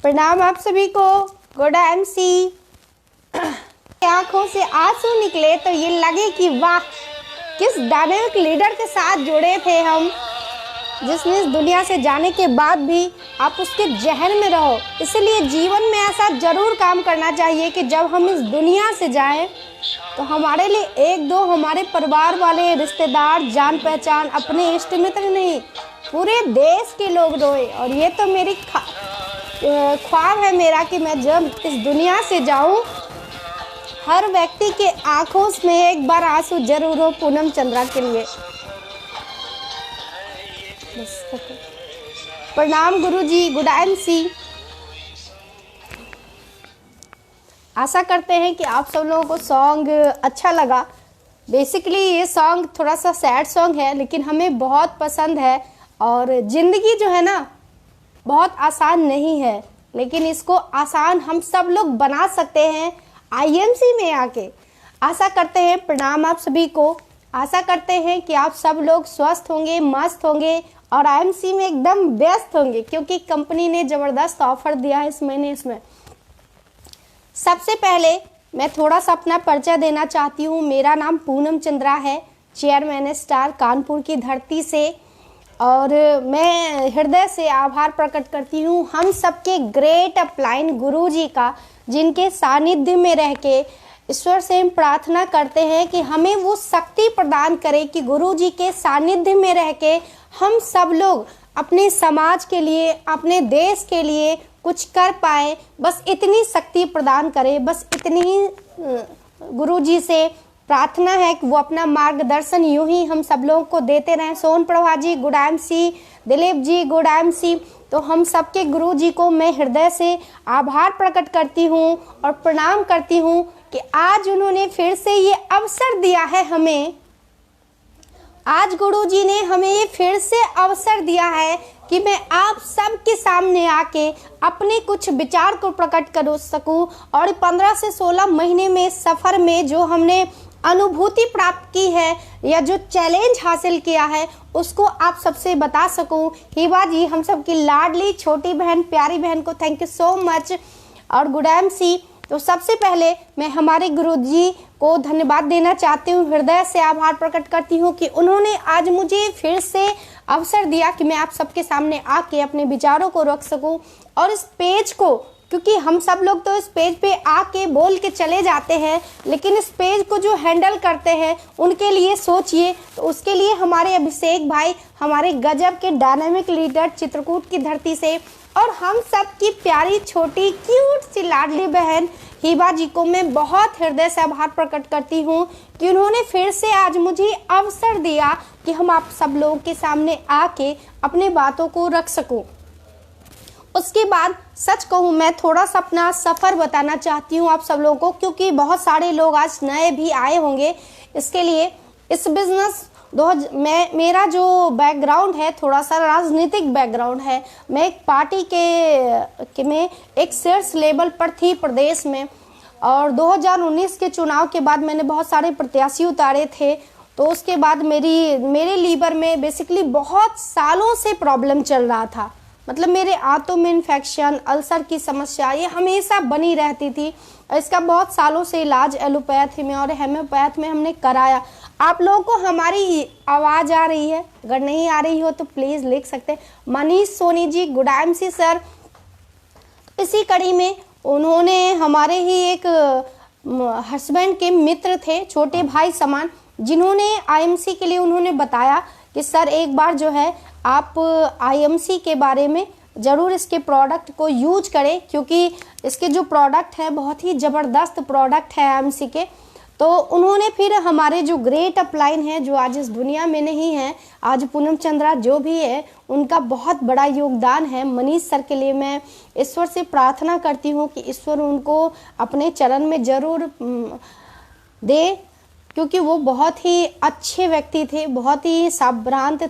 प्रणाम आप सभी को। Good MC. आंखों से आंसू निकले तो ये लगे कि वाह, किस डायनेमिक लीडर के साथ जुड़े थे हम, जिसने इस दुनिया से जाने के बाद भी आप उसके जहन में रहो। इसलिए जीवन में ऐसा जरूर काम करना चाहिए कि जब हम इस दुनिया से जाएं तो हमारे लिए एक दो हमारे परिवार वाले, रिश्तेदार, जान पहचान, अपने इष्ट मित्र नहीं, पूरे देश के लोग रोए। और ये तो मेरी ख्वाब है मेरा कि मैं जब इस दुनिया से जाऊं, हर व्यक्ति के आंखों में एक बार आंसू जरूर हो पूनम चंद्रा के लिए। प्रणाम गुरुजी। Good MC. आशा करते हैं कि आप सब लोगों को सॉन्ग अच्छा लगा। बेसिकली ये सॉन्ग थोड़ा सा सैड सॉन्ग है, लेकिन हमें बहुत पसंद है। और ज़िंदगी जो है ना, बहुत आसान नहीं है, लेकिन इसको आसान हम सब लोग बना सकते हैं आईएमसी में आके। आशा करते हैं, प्रणाम आप सभी को। आशा करते हैं कि आप सब लोग स्वस्थ होंगे, मस्त होंगे और आईएमसी में एकदम व्यस्त होंगे, क्योंकि कंपनी ने ज़बरदस्त ऑफर दिया है इस महीने। इसमें सबसे पहले मैं थोड़ा सा अपना परिचय देना चाहती हूँ। मेरा नाम पूनम चंद्रा है, चेयरमैन स्टार कानपुर की धरती से। और मैं हृदय से आभार प्रकट करती हूँ हम सबके ग्रेट अपलाइन गुरुजी का, जिनके सानिध्य में रह के ईश्वर से हम प्रार्थना करते हैं कि हमें वो शक्ति प्रदान करे कि गुरुजी के सानिध्य में रह के हम सब लोग अपने समाज के लिए, अपने देश के लिए कुछ कर पाए। बस इतनी शक्ति प्रदान करे, बस इतनी ही गुरुजी से प्रार्थना है कि वो अपना मार्गदर्शन यूं ही हम सब लोगों को देते रहें। सोन Prabha ji good MC, Dilip ji good MC. तो हम सबके गुरु जी को मैं हृदय से आभार प्रकट करती हूँ और प्रणाम करती हूँ कि आज उन्होंने फिर से ये अवसर दिया है हमें। आज गुरुजी ने हमें ये फिर से अवसर दिया है कि मैं आप सबके सामने आके अपने कुछ विचार को प्रकट कर सकूं। और 15 से 16 महीने में सफ़र में जो हमने अनुभूति प्राप्त की है या जो चैलेंज हासिल किया है, उसको आप सबसे बता सकूं। हिबा जी, हम सबकी लाडली छोटी बहन, प्यारी बहन को थैंक यू सो मच। और गुड एमसी। तो सबसे पहले मैं हमारे गुरुजी को धन्यवाद देना चाहती हूँ, हृदय से आभार प्रकट करती हूँ कि उन्होंने आज मुझे फिर से अवसर दिया कि मैं आप सबके सामने आके अपने विचारों को रख सकूं। और इस पेज को, क्योंकि हम सब लोग तो इस पेज पे आके बोल के चले जाते हैं, लेकिन इस पेज को जो हैंडल करते हैं उनके लिए सोचिए। तो उसके लिए हमारे अभिषेक भाई, हमारे गजब के डायनामिक लीडर चित्रकूट की धरती से, और हम सब की प्यारी छोटी क्यूट सी लाडली बहन हिबा जी को मैं बहुत हृदय से आभार प्रकट करती हूँ कि उन्होंने फिर से आज मुझे अवसर दिया कि हम आप सब लोगों के सामने आके अपने बातों को रख सकूं। उसके बाद सच कहूँ, मैं थोड़ा सा अपना सफ़र बताना चाहती हूँ आप सब लोगों को, क्योंकि बहुत सारे लोग आज नए भी आए होंगे। इसके लिए इस बिज़नेस मेरा जो बैकग्राउंड है, थोड़ा सा राजनीतिक बैकग्राउंड है। मैं एक पार्टी में एक शीर्ष लेवल पर थी प्रदेश में, और 2019 के चुनाव के बाद मैंने बहुत सारे प्रत्याशी उतारे थे। तो उसके बाद मेरे लीवर में बेसिकली बहुत सालों से प्रॉब्लम चल रहा था। मतलब मेरे आंतों में इन्फेक्शन, अल्सर की समस्या ये हमेशा बनी रहती थी। इसका बहुत सालों से इलाज एलोपैथी में और हेम्योपैथ में हमने कराया। आप लोगों को हमारी आवाज़ आ रही है? अगर नहीं आ रही हो तो प्लीज़ लिख सकते हैं। Manish Soni ji good MC sir. इसी कड़ी में उन्होंने हमारे ही एक हस्बैंड के मित्र थे, छोटे भाई समान, जिन्होंने आईएमसी के लिए उन्होंने बताया कि सर एक बार जो है आप आईएमसी के बारे में ज़रूर इसके प्रोडक्ट को यूज करें, क्योंकि इसके जो प्रोडक्ट है बहुत ही ज़बरदस्त प्रोडक्ट है आईएमसी के। तो उन्होंने फिर हमारे जो ग्रेट अपलाइन है, जो आज इस दुनिया में नहीं है, आज पूनम चंद्रा जो भी है, उनका बहुत बड़ा योगदान है। मनीष सर के लिए मैं ईश्वर से प्रार्थना करती हूँ कि ईश्वर उनको अपने चरण में ज़रूर दे, क्योंकि वो बहुत ही अच्छे व्यक्ति थे, बहुत ही साभ्रांत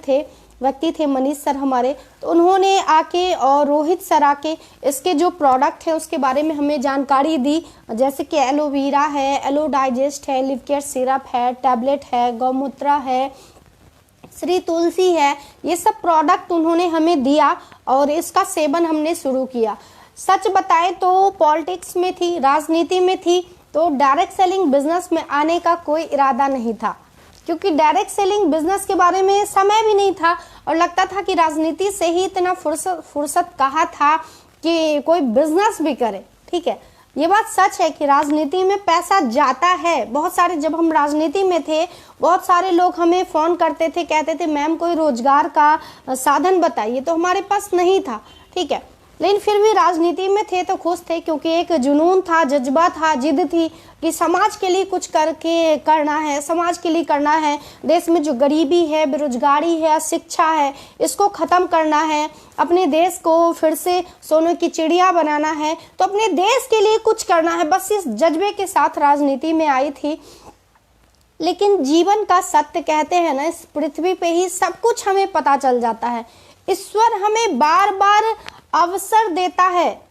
व्यक्ति थे मनीष सर हमारे। तो उन्होंने आके और रोहित सर आके इसके जो प्रोडक्ट है उसके बारे में हमें जानकारी दी, जैसे कि एलोवेरा है, एलो डाइजेस्ट है, लिव केयर सिरप है, टैबलेट है, गौमूत्रा है, श्री तुलसी है। ये सब प्रोडक्ट उन्होंने हमें दिया और इसका सेवन हमने शुरू किया। सच बताएं तो पॉलिटिक्स में थी, राजनीति में थी, तो डायरेक्ट सेलिंग बिजनेस में आने का कोई इरादा नहीं था, क्योंकि डायरेक्ट सेलिंग बिजनेस के बारे में समय भी नहीं था और लगता था कि राजनीति से ही इतना फुर्सत कहाँ था कि कोई बिजनेस भी करे। ठीक है, ये बात सच है कि राजनीति में पैसा जाता है। बहुत सारे, जब हम राजनीति में थे, बहुत सारे लोग हमें फोन करते थे, कहते थे मैम कोई रोजगार का साधन बताइए, तो हमारे पास नहीं था। ठीक है, लेकिन फिर भी राजनीति में थे तो खुश थे, क्योंकि एक जुनून था, जज्बा था, जिद थी कि समाज के लिए कुछ करके करना है, समाज के लिए करना है। देश में जो गरीबी है, बेरोजगारी है, अशिक्षा है, इसको खत्म करना है, अपने देश को फिर से सोने की चिड़िया बनाना है, तो अपने देश के लिए कुछ करना है। बस इस जज्बे के साथ राजनीति में आई थी। लेकिन जीवन का सत्य कहते हैं ना, इस पृथ्वी पे ही सब कुछ हमें पता चल जाता है। ईश्वर हमें बार बार अवसर देता है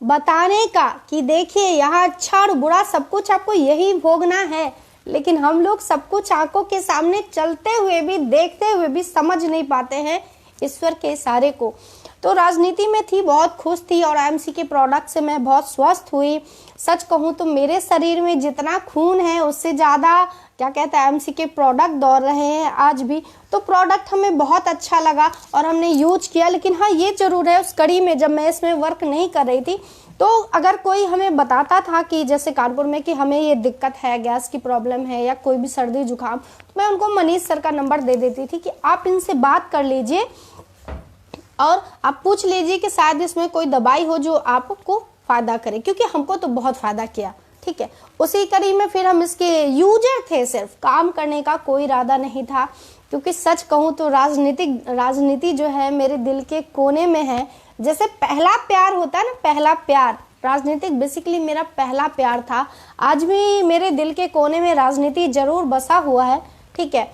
बताने का कि देखिए यहाँ अच्छा और बुरा सब कुछ आपको यही भोगना है, लेकिन हम लोग सब कुछ आंखों के सामने चलते हुए भी, देखते हुए भी समझ नहीं पाते हैं ईश्वर के इशारे को। तो राजनीति में थी, बहुत खुश थी और आईएमसी के प्रोडक्ट से मैं बहुत स्वस्थ हुई। सच कहूँ तो मेरे शरीर में जितना खून है उससे ज़्यादा क्या कहते हैं आईएमसी के प्रोडक्ट दौड़ रहे हैं आज भी। तो प्रोडक्ट हमें बहुत अच्छा लगा और हमने यूज किया। लेकिन हाँ, ये जरूर है, उस कड़ी में जब मैं इसमें वर्क नहीं कर रही थी, तो अगर कोई हमें बताता था कि जैसे कानपुर में कि हमें ये दिक्कत है, गैस की प्रॉब्लम है या कोई भी सर्दी जुकाम, तो मैं उनको मनीष सर का नंबर दे देती थी कि आप इनसे बात कर लीजिए और आप पूछ लीजिए कि शायद इसमें कोई दवाई हो जो आपको फायदा करे, क्योंकि हमको तो बहुत फायदा किया। ठीक है, उसी कड़ी में फिर हम इसके यूजर थे, सिर्फ काम करने का कोई इरादा नहीं था। क्योंकि सच कहूँ तो राजनीति जो है मेरे दिल के कोने में है। जैसे पहला प्यार होता है ना, पहला प्यार, राजनीतिक बेसिकली मेरा पहला प्यार था। आज भी मेरे दिल के कोने में राजनीति जरूर बसा हुआ है। ठीक है,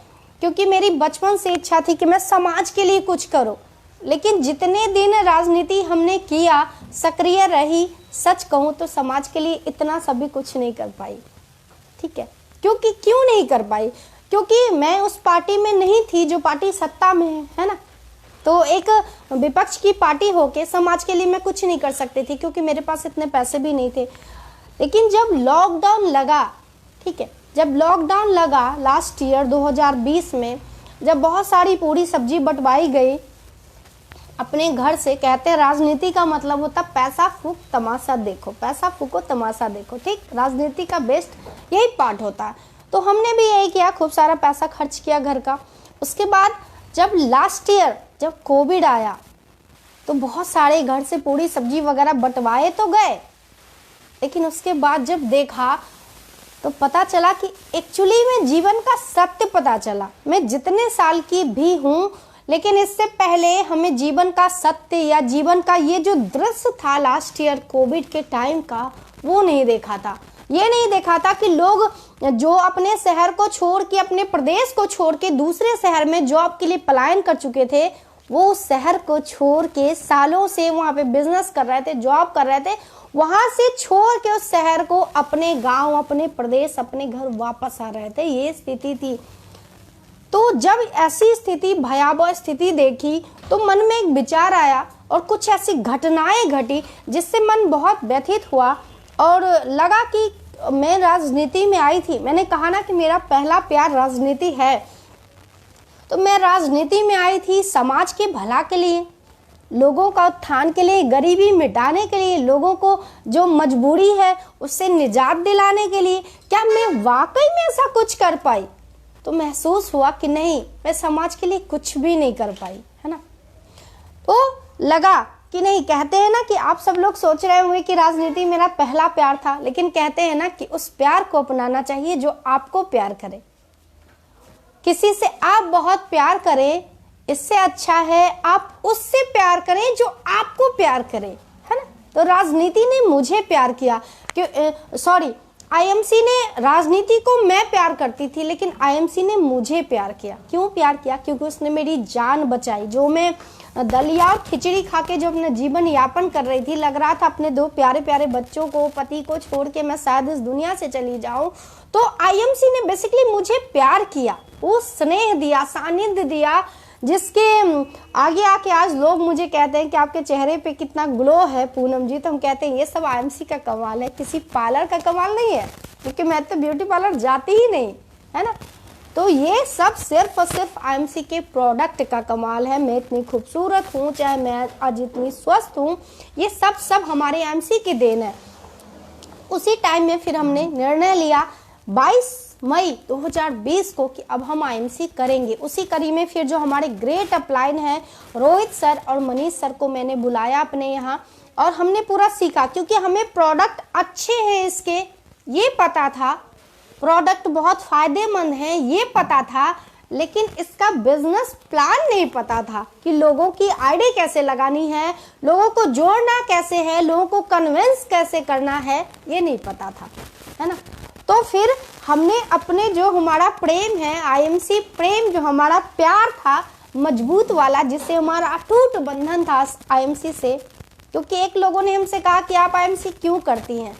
क्योंकि मेरी बचपन से इच्छा थी कि मैं समाज के लिए कुछ करूं। लेकिन जितने दिन राजनीति हमने किया, सक्रिय रही, सच कहूँ तो समाज के लिए इतना सभी कुछ नहीं कर पाई। ठीक है, क्योंकि क्यों नहीं कर पाई? क्योंकि मैं उस पार्टी में नहीं थी जो पार्टी सत्ता में है ना। तो एक विपक्ष की पार्टी होके समाज के लिए मैं कुछ नहीं कर सकती थी, क्योंकि मेरे पास इतने पैसे भी नहीं थे। लेकिन जब लॉकडाउन लगा, ठीक है, जब लॉकडाउन लगा लास्ट ईयर 2020 में, जब बहुत सारी पूरी सब्जी बंटवाई गई अपने घर से, कहते हैं राजनीति का मतलब होता पैसा फूक तमाशा देखो, पैसा फूको तमाशा देखो। ठीक, राजनीति का बेस्ट यही पार्ट होता है। तो हमने भी यही किया, खूब सारा पैसा खर्च किया घर का। उसके बाद जब लास्ट ईयर जब कोविड आया तो बहुत सारे घर से पूरी सब्जी वगैरह बंटवाए तो गए, लेकिन उसके बाद जब देखा तो पता चला कि एक्चुअली में जीवन का सत्य पता चला। मैं जितने साल की भी हूँ, लेकिन इससे पहले हमें जीवन का सत्य या जीवन का ये जो दृश्य था लास्ट ईयर कोविड के टाइम का, वो नहीं देखा था। ये नहीं देखा था कि लोग जो अपने शहर को छोड़ के, अपने प्रदेश को छोड़ के दूसरे शहर में जॉब के लिए पलायन कर चुके थे, वो उस शहर को छोड़ के सालों से वहाँ पे बिजनेस कर रहे थे, जॉब कर रहे थे, वहां से छोड़ के उस शहर को अपने गांव, अपने प्रदेश, अपने घर वापस आ रहे थे। ये स्थिति थी। तो जब ऐसी स्थिति, भयावह स्थिति देखी, तो मन में एक विचार आया और कुछ ऐसी घटनाएं घटी जिससे मन बहुत व्यथित हुआ और लगा कि मैं राजनीति में आई थी। मैंने कहा ना कि मेरा पहला प्यार राजनीति है, तो मैं राजनीति में आई थी समाज के भला के लिए, लोगों का उत्थान के लिए, गरीबी मिटाने के लिए, लोगों को जो मजबूरी है उससे निजात दिलाने के लिए। क्या मैं वाकई में ऐसा कुछ कर पाई? तो महसूस हुआ कि नहीं, मैं समाज के लिए कुछ भी नहीं कर पाई, है ना। तो लगा कि नहीं, कहते हैं ना कि आप सब लोग सोच रहे होंगे कि राजनीति मेरा पहला प्यार था, लेकिन कहते हैं ना कि उस प्यार को अपनाना चाहिए जो आपको प्यार करे। किसी से आप बहुत प्यार करें, इससे अच्छा है आप उससे प्यार करें जो आपको प्यार करे, है ना। तो राजनीति ने मुझे प्यार किया, आईएमसी ने, राजनीति को मैं प्यार करती थी लेकिन आईएमसी ने मुझे प्यार किया। क्यों प्यार किया? क्योंकि उसने मेरी जान बचाई। जो मैं दलिया और खिचड़ी खा के जो अपना जीवन यापन कर रही थी, लग रहा था अपने दो प्यारे प्यारे बच्चों को, पति को छोड़ के मैं शायद इस दुनिया से चली जाऊं, तो आईएमसी ने बेसिकली मुझे प्यार किया, वो स्नेह दिया, सानिध्य दिया, जिसके आगे आके आज लोग मुझे कहते हैं कि आपके चेहरे पे कितना ग्लो है पूनम जी, तो हम कहते हैं ये सब आईएमसी का कमाल है, किसी पार्लर का कमाल नहीं है, क्योंकि मैं तो ब्यूटी पार्लर जाती ही नहीं, है ना। तो ये सब सिर्फ और सिर्फ आईएमसी के प्रोडक्ट का कमाल है। मैं इतनी खूबसूरत हूँ, चाहे मैं आज इतनी स्वस्थ हूँ, ये सब हमारे आईएमसी की देन है। उसी टाइम में फिर हमने निर्णय लिया 22 मई 2020 को कि अब हम आईएमसी करेंगे। उसी कड़ी में फिर जो हमारे ग्रेट अपलाइन है रोहित सर और मनीष सर को मैंने बुलाया अपने यहाँ, और हमने पूरा सीखा, क्योंकि हमें प्रोडक्ट अच्छे हैं इसके ये पता था, प्रोडक्ट बहुत फायदेमंद है ये पता था, लेकिन इसका बिजनेस प्लान नहीं पता था कि लोगों की आईडी कैसे लगानी है, लोगों को जोड़ना कैसे है, लोगों को कन्विंस कैसे करना है, ये नहीं पता था, है ना। तो फिर हमने अपने जो हमारा प्रेम है आईएमसी प्रेम, जो हमारा प्यार था मजबूत वाला, जिससे हमारा अटूट बंधन था आईएमसी से, क्योंकि एक लोगों ने हमसे कहा कि आप आईएमसी क्यों करती हैं,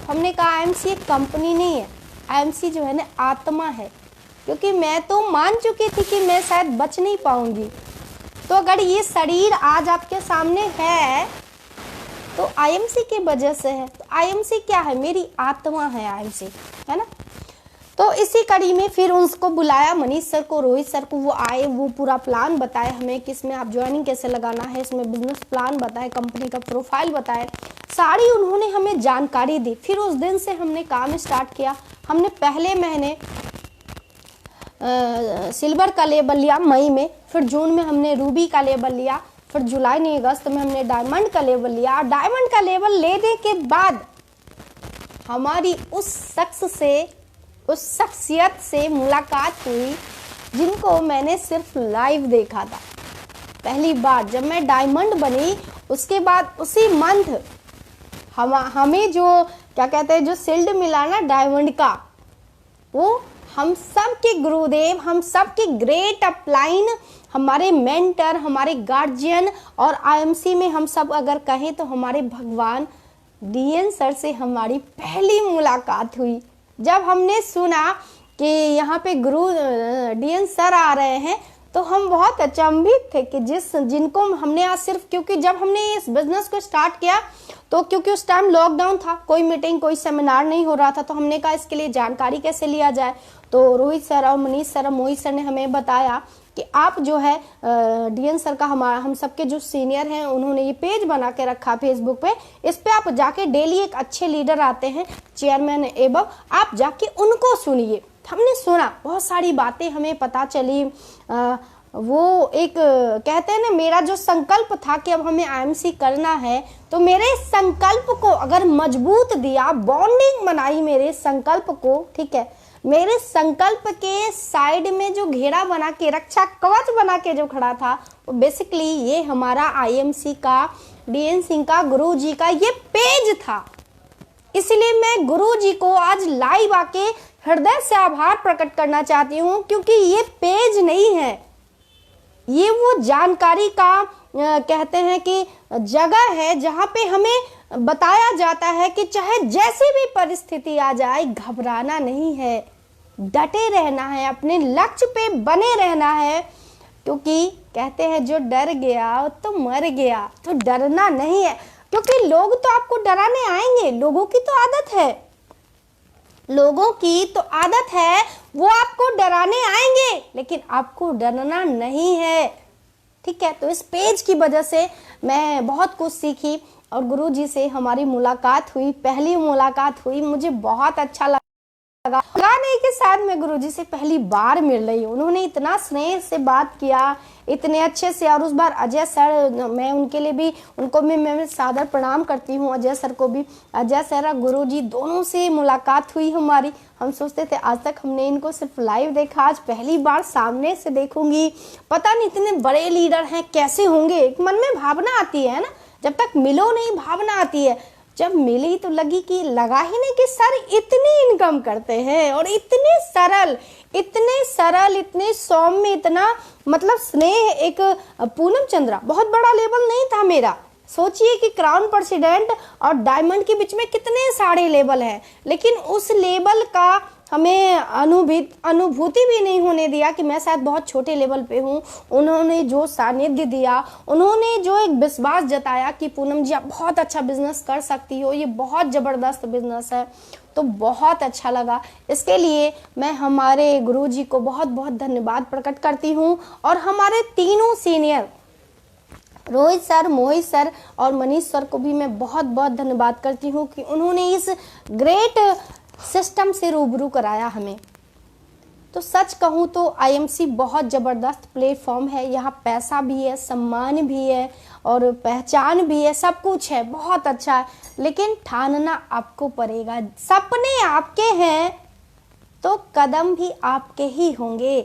हमने कहा आईएमसी एक कंपनी नहीं है, आईएमसी जो है ना आत्मा है, क्योंकि मैं तो मान चुकी थी कि मैं शायद बच नहीं पाऊंगी। तो अगर ये शरीर आज आपके सामने है तो आईएमसी की वजह से है। तो आईएमसी क्या है, मेरी आत्मा है आईएमसी, है ना। तो इसी कड़ी में फिर उसको बुलाया, मनीष सर को, रोहित सर को, वो आए, वो पूरा प्लान बताए हमें कि इसमें आप ज्वाइनिंग कैसे लगाना है, इसमें बिजनेस प्लान बताए, कंपनी का प्रोफाइल बताए, सारी उन्होंने हमें जानकारी दी। फिर उस दिन से हमने काम स्टार्ट किया। हमने पहले महीने सिल्वर का लेबल लिया मई में, फिर जून में हमने रूबी का लेबल लिया, फिर जुलाई नहीं अगस्त में हमने डायमंड का लेबल लिया। डायमंड का लेबल लेने के बाद हमारी उस शख्स से, उस शख्सियत से मुलाकात हुई जिनको मैंने सिर्फ लाइव देखा था पहली बार। जब मैं डायमंड बनी उसके बाद उसी मंथ हमें जो क्या कहते हैं, जो शील्ड मिला ना डायमंड का, वो हम सब के गुरुदेव, हम सब के ग्रेट अपलाइन, हमारे मेंटर, हमारे गार्जियन, और आईएमसी में हम सब अगर कहें तो हमारे भगवान डीएन सर से हमारी पहली मुलाकात हुई। जब हमने सुना कि यहाँ पे गुरु डीएन सर आ रहे हैं तो हम बहुत अचंभित थे कि जिनको हमने आज सिर्फ, क्योंकि जब हमने इस बिजनेस को स्टार्ट किया तो क्योंकि उस टाइम लॉकडाउन था, कोई मीटिंग कोई सेमिनार नहीं हो रहा था, तो हमने कहा इसके लिए जानकारी कैसे लिया जाए। तो रोहित सर और मनीष सर और मोहित सर ने हमें बताया कि आप जो है डीएन सर का, हम सबके जो सीनियर हैं, उन्होंने ये पेज बना के रखा फेसबुक पे, इस पे आप जाके डेली एक अच्छे लीडर आते हैं, चेयरमैन एबव, आप जाके उनको सुनिए। हमने सुना, बहुत सारी बातें हमें पता चली। वो एक कहते हैं ना, मेरा जो संकल्प था कि अब हमें आईएमसी करना है, तो मेरे संकल्प को अगर मजबूत दिया, बॉन्डिंग बनाई मेरे संकल्प को, ठीक है, मेरे संकल्प के साइड में जो घेरा बना के, रक्षा कवच बना के जो खड़ा था, वो बेसिकली ये हमारा आईएमसी का, डीएन सिंह का, गुरु जी का ये पेज था। इसलिए मैं गुरु जी को आज लाइव आके हृदय से आभार प्रकट करना चाहती हूँ, क्योंकि ये पेज नहीं है, ये वो जानकारी का कहते हैं कि जगह है जहाँ पे हमें बताया जाता है कि चाहे जैसी भी परिस्थिति आ जाए, घबराना नहीं है, डटे रहना है, अपने लक्ष्य पे बने रहना है, क्योंकि कहते हैं जो डर गया तो मर गया। तो डरना नहीं है, क्योंकि लोग तो आपको डराने आएंगे, लोगों की तो आदत है, लोगों की तो आदत है, वो आपको डराने आएंगे, लेकिन आपको डरना नहीं है, ठीक है। तो इस पेज की वजह से मैं बहुत कुछ सीखी, और गुरु जी से हमारी मुलाकात हुई, पहली मुलाकात हुई, मुझे बहुत अच्छा लगा नहीं कि शायद मैं गुरुजी से पहली बार मिल रही हूँ। उन्होंने इतना स्नेह से बात किया, इतने अच्छे से, और उस बार अजय सर, मैं उनके लिए भी, उनको भी मैं सादर प्रणाम करती हूँ, अजय सर को भी। अजय सर और गुरुजी दोनों से मुलाकात हुई हमारी। हम सोचते थे आज तक हमने इनको सिर्फ लाइव देखा, आज पहली बार सामने से देखूंगी। पता नहीं इतने बड़े लीडर हैं, कैसे होंगे, एक मन में भावना आती है ना, जब तक मिलो नहीं भावना आती है। जब मिली तो लगा ही नहीं कि सर इतनी इनकम करते हैं, और इतने सरल, इतने सौम्य, इतना मतलब स्नेह। एक पूनम चंद्रा, बहुत बड़ा लेवल नहीं था मेरा, सोचिए कि क्राउन प्रेसिडेंट और डायमंड के बीच में कितने सारे लेवल हैं, लेकिन उस लेवल का हमें अनुभूति भी नहीं होने दिया कि मैं शायद बहुत छोटे लेवल पे हूँ। उन्होंने जो सानिध्य दिया, उन्होंने जो एक विश्वास जताया कि पूनम जी आप बहुत अच्छा बिजनेस कर सकती हो, ये बहुत ज़बरदस्त बिजनेस है, तो बहुत अच्छा लगा। इसके लिए मैं हमारे गुरुजी को बहुत बहुत धन्यवाद प्रकट करती हूँ और हमारे तीनों सीनियर रोहित सर, मोहित सर और मनीष सर को भी मैं बहुत बहुत धन्यवाद करती हूँ कि उन्होंने इस ग्रेट सिस्टम से रूबरू कराया हमें। तो सच कहूँ तो आईएमसी बहुत ज़बरदस्त प्लेटफॉर्म है। यहाँ पैसा भी है, सम्मान भी है और पहचान भी है, सब कुछ है, बहुत अच्छा है। लेकिन ठानना आपको पड़ेगा। सपने आपके हैं तो कदम भी आपके ही होंगे,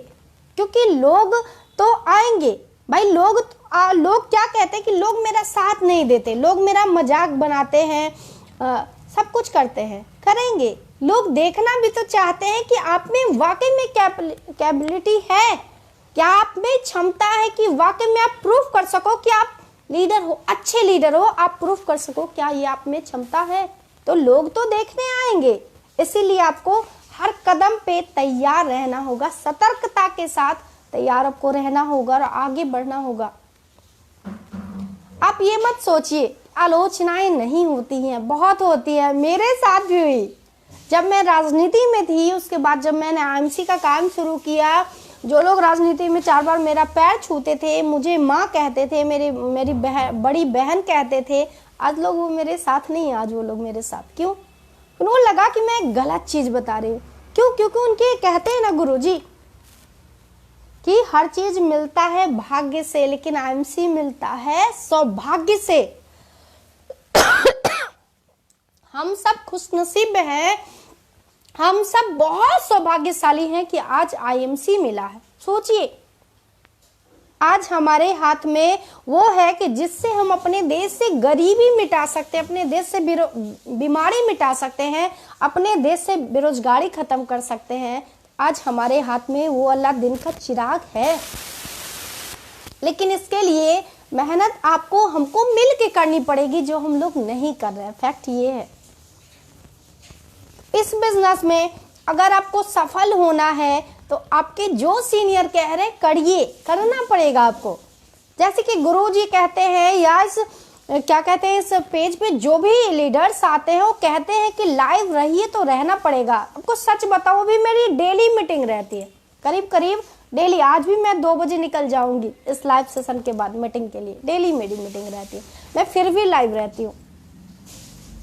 क्योंकि लोग तो आएंगे भाई। लोग क्या कहते हैं कि लोग मेरा साथ नहीं देते, लोग मेरा मजाक बनाते हैं, सब कुछ करते हैं, करेंगे। लोग देखना भी तो चाहते हैं कि आप में वाकई में कैपेबिलिटी है, क्या आप में क्षमता है कि वाकई में आप प्रूफ कर सको कि आप लीडर हो, अच्छे लीडर हो, आप प्रूफ कर सको क्या ये आप में क्षमता है। तो लोग तो देखने आएंगे, इसीलिए आपको हर कदम पे तैयार रहना होगा, सतर्कता के साथ तैयार आपको रहना होगा और आगे बढ़ना होगा। आप ये मत सोचिए आलोचनाएं नहीं होती हैं, बहुत होती है, मेरे साथ भी हुई। जब मैं राजनीति में थी, उसके बाद जब मैंने आईएमसी का काम शुरू किया, जो लोग राजनीति में 4 बार मेरा पैर छूते थे, मुझे माँ कहते थे, मेरी बड़ी बहन कहते थे, आज लोग वो मेरे साथ नहीं, आज वो लोग मेरे साथ। क्यों? उनको लगा कि मैं गलत चीज बता रही हूँ। क्यों? क्योंकि उनके कहते हैं ना गुरुजी कि हर चीज मिलता है भाग्य से, लेकिन आईएमसी मिलता है सौभाग्य से। हम सब खुशनसीब हैं, हम सब बहुत सौभाग्यशाली हैं कि आज आईएमसी मिला है। सोचिए, आज हमारे हाथ में वो है कि जिससे हम अपने देश से गरीबी मिटा सकते हैं, अपने देश से बीमारी मिटा सकते हैं, अपने देश से बेरोजगारी खत्म कर सकते हैं। आज हमारे हाथ में वो अल्लाह दिन का चिराग है। लेकिन इसके लिए मेहनत आपको हमको मिल के करनी पड़ेगी, जो हम लोग नहीं कर रहे हैं। फैक्ट ये है, इस बिजनेस में अगर आपको सफल होना है तो आपके जो सीनियर कह रहे करिए, करना पड़ेगा आपको। जैसे कि गुरुजी कहते हैं या इस क्या कहते हैं, इस पेज पे जो भी लीडर्स आते हैं वो कहते हैं कि लाइव रहिए, तो रहना पड़ेगा। आपको सच बताओ, भी मेरी डेली मीटिंग रहती है, करीब करीब डेली। आज भी मैं 2 बजे निकल जाऊंगी इस लाइव सेशन के बाद मीटिंग के लिए। डेली मेरी मीटिंग रहती है, मैं फिर भी लाइव रहती हूँ।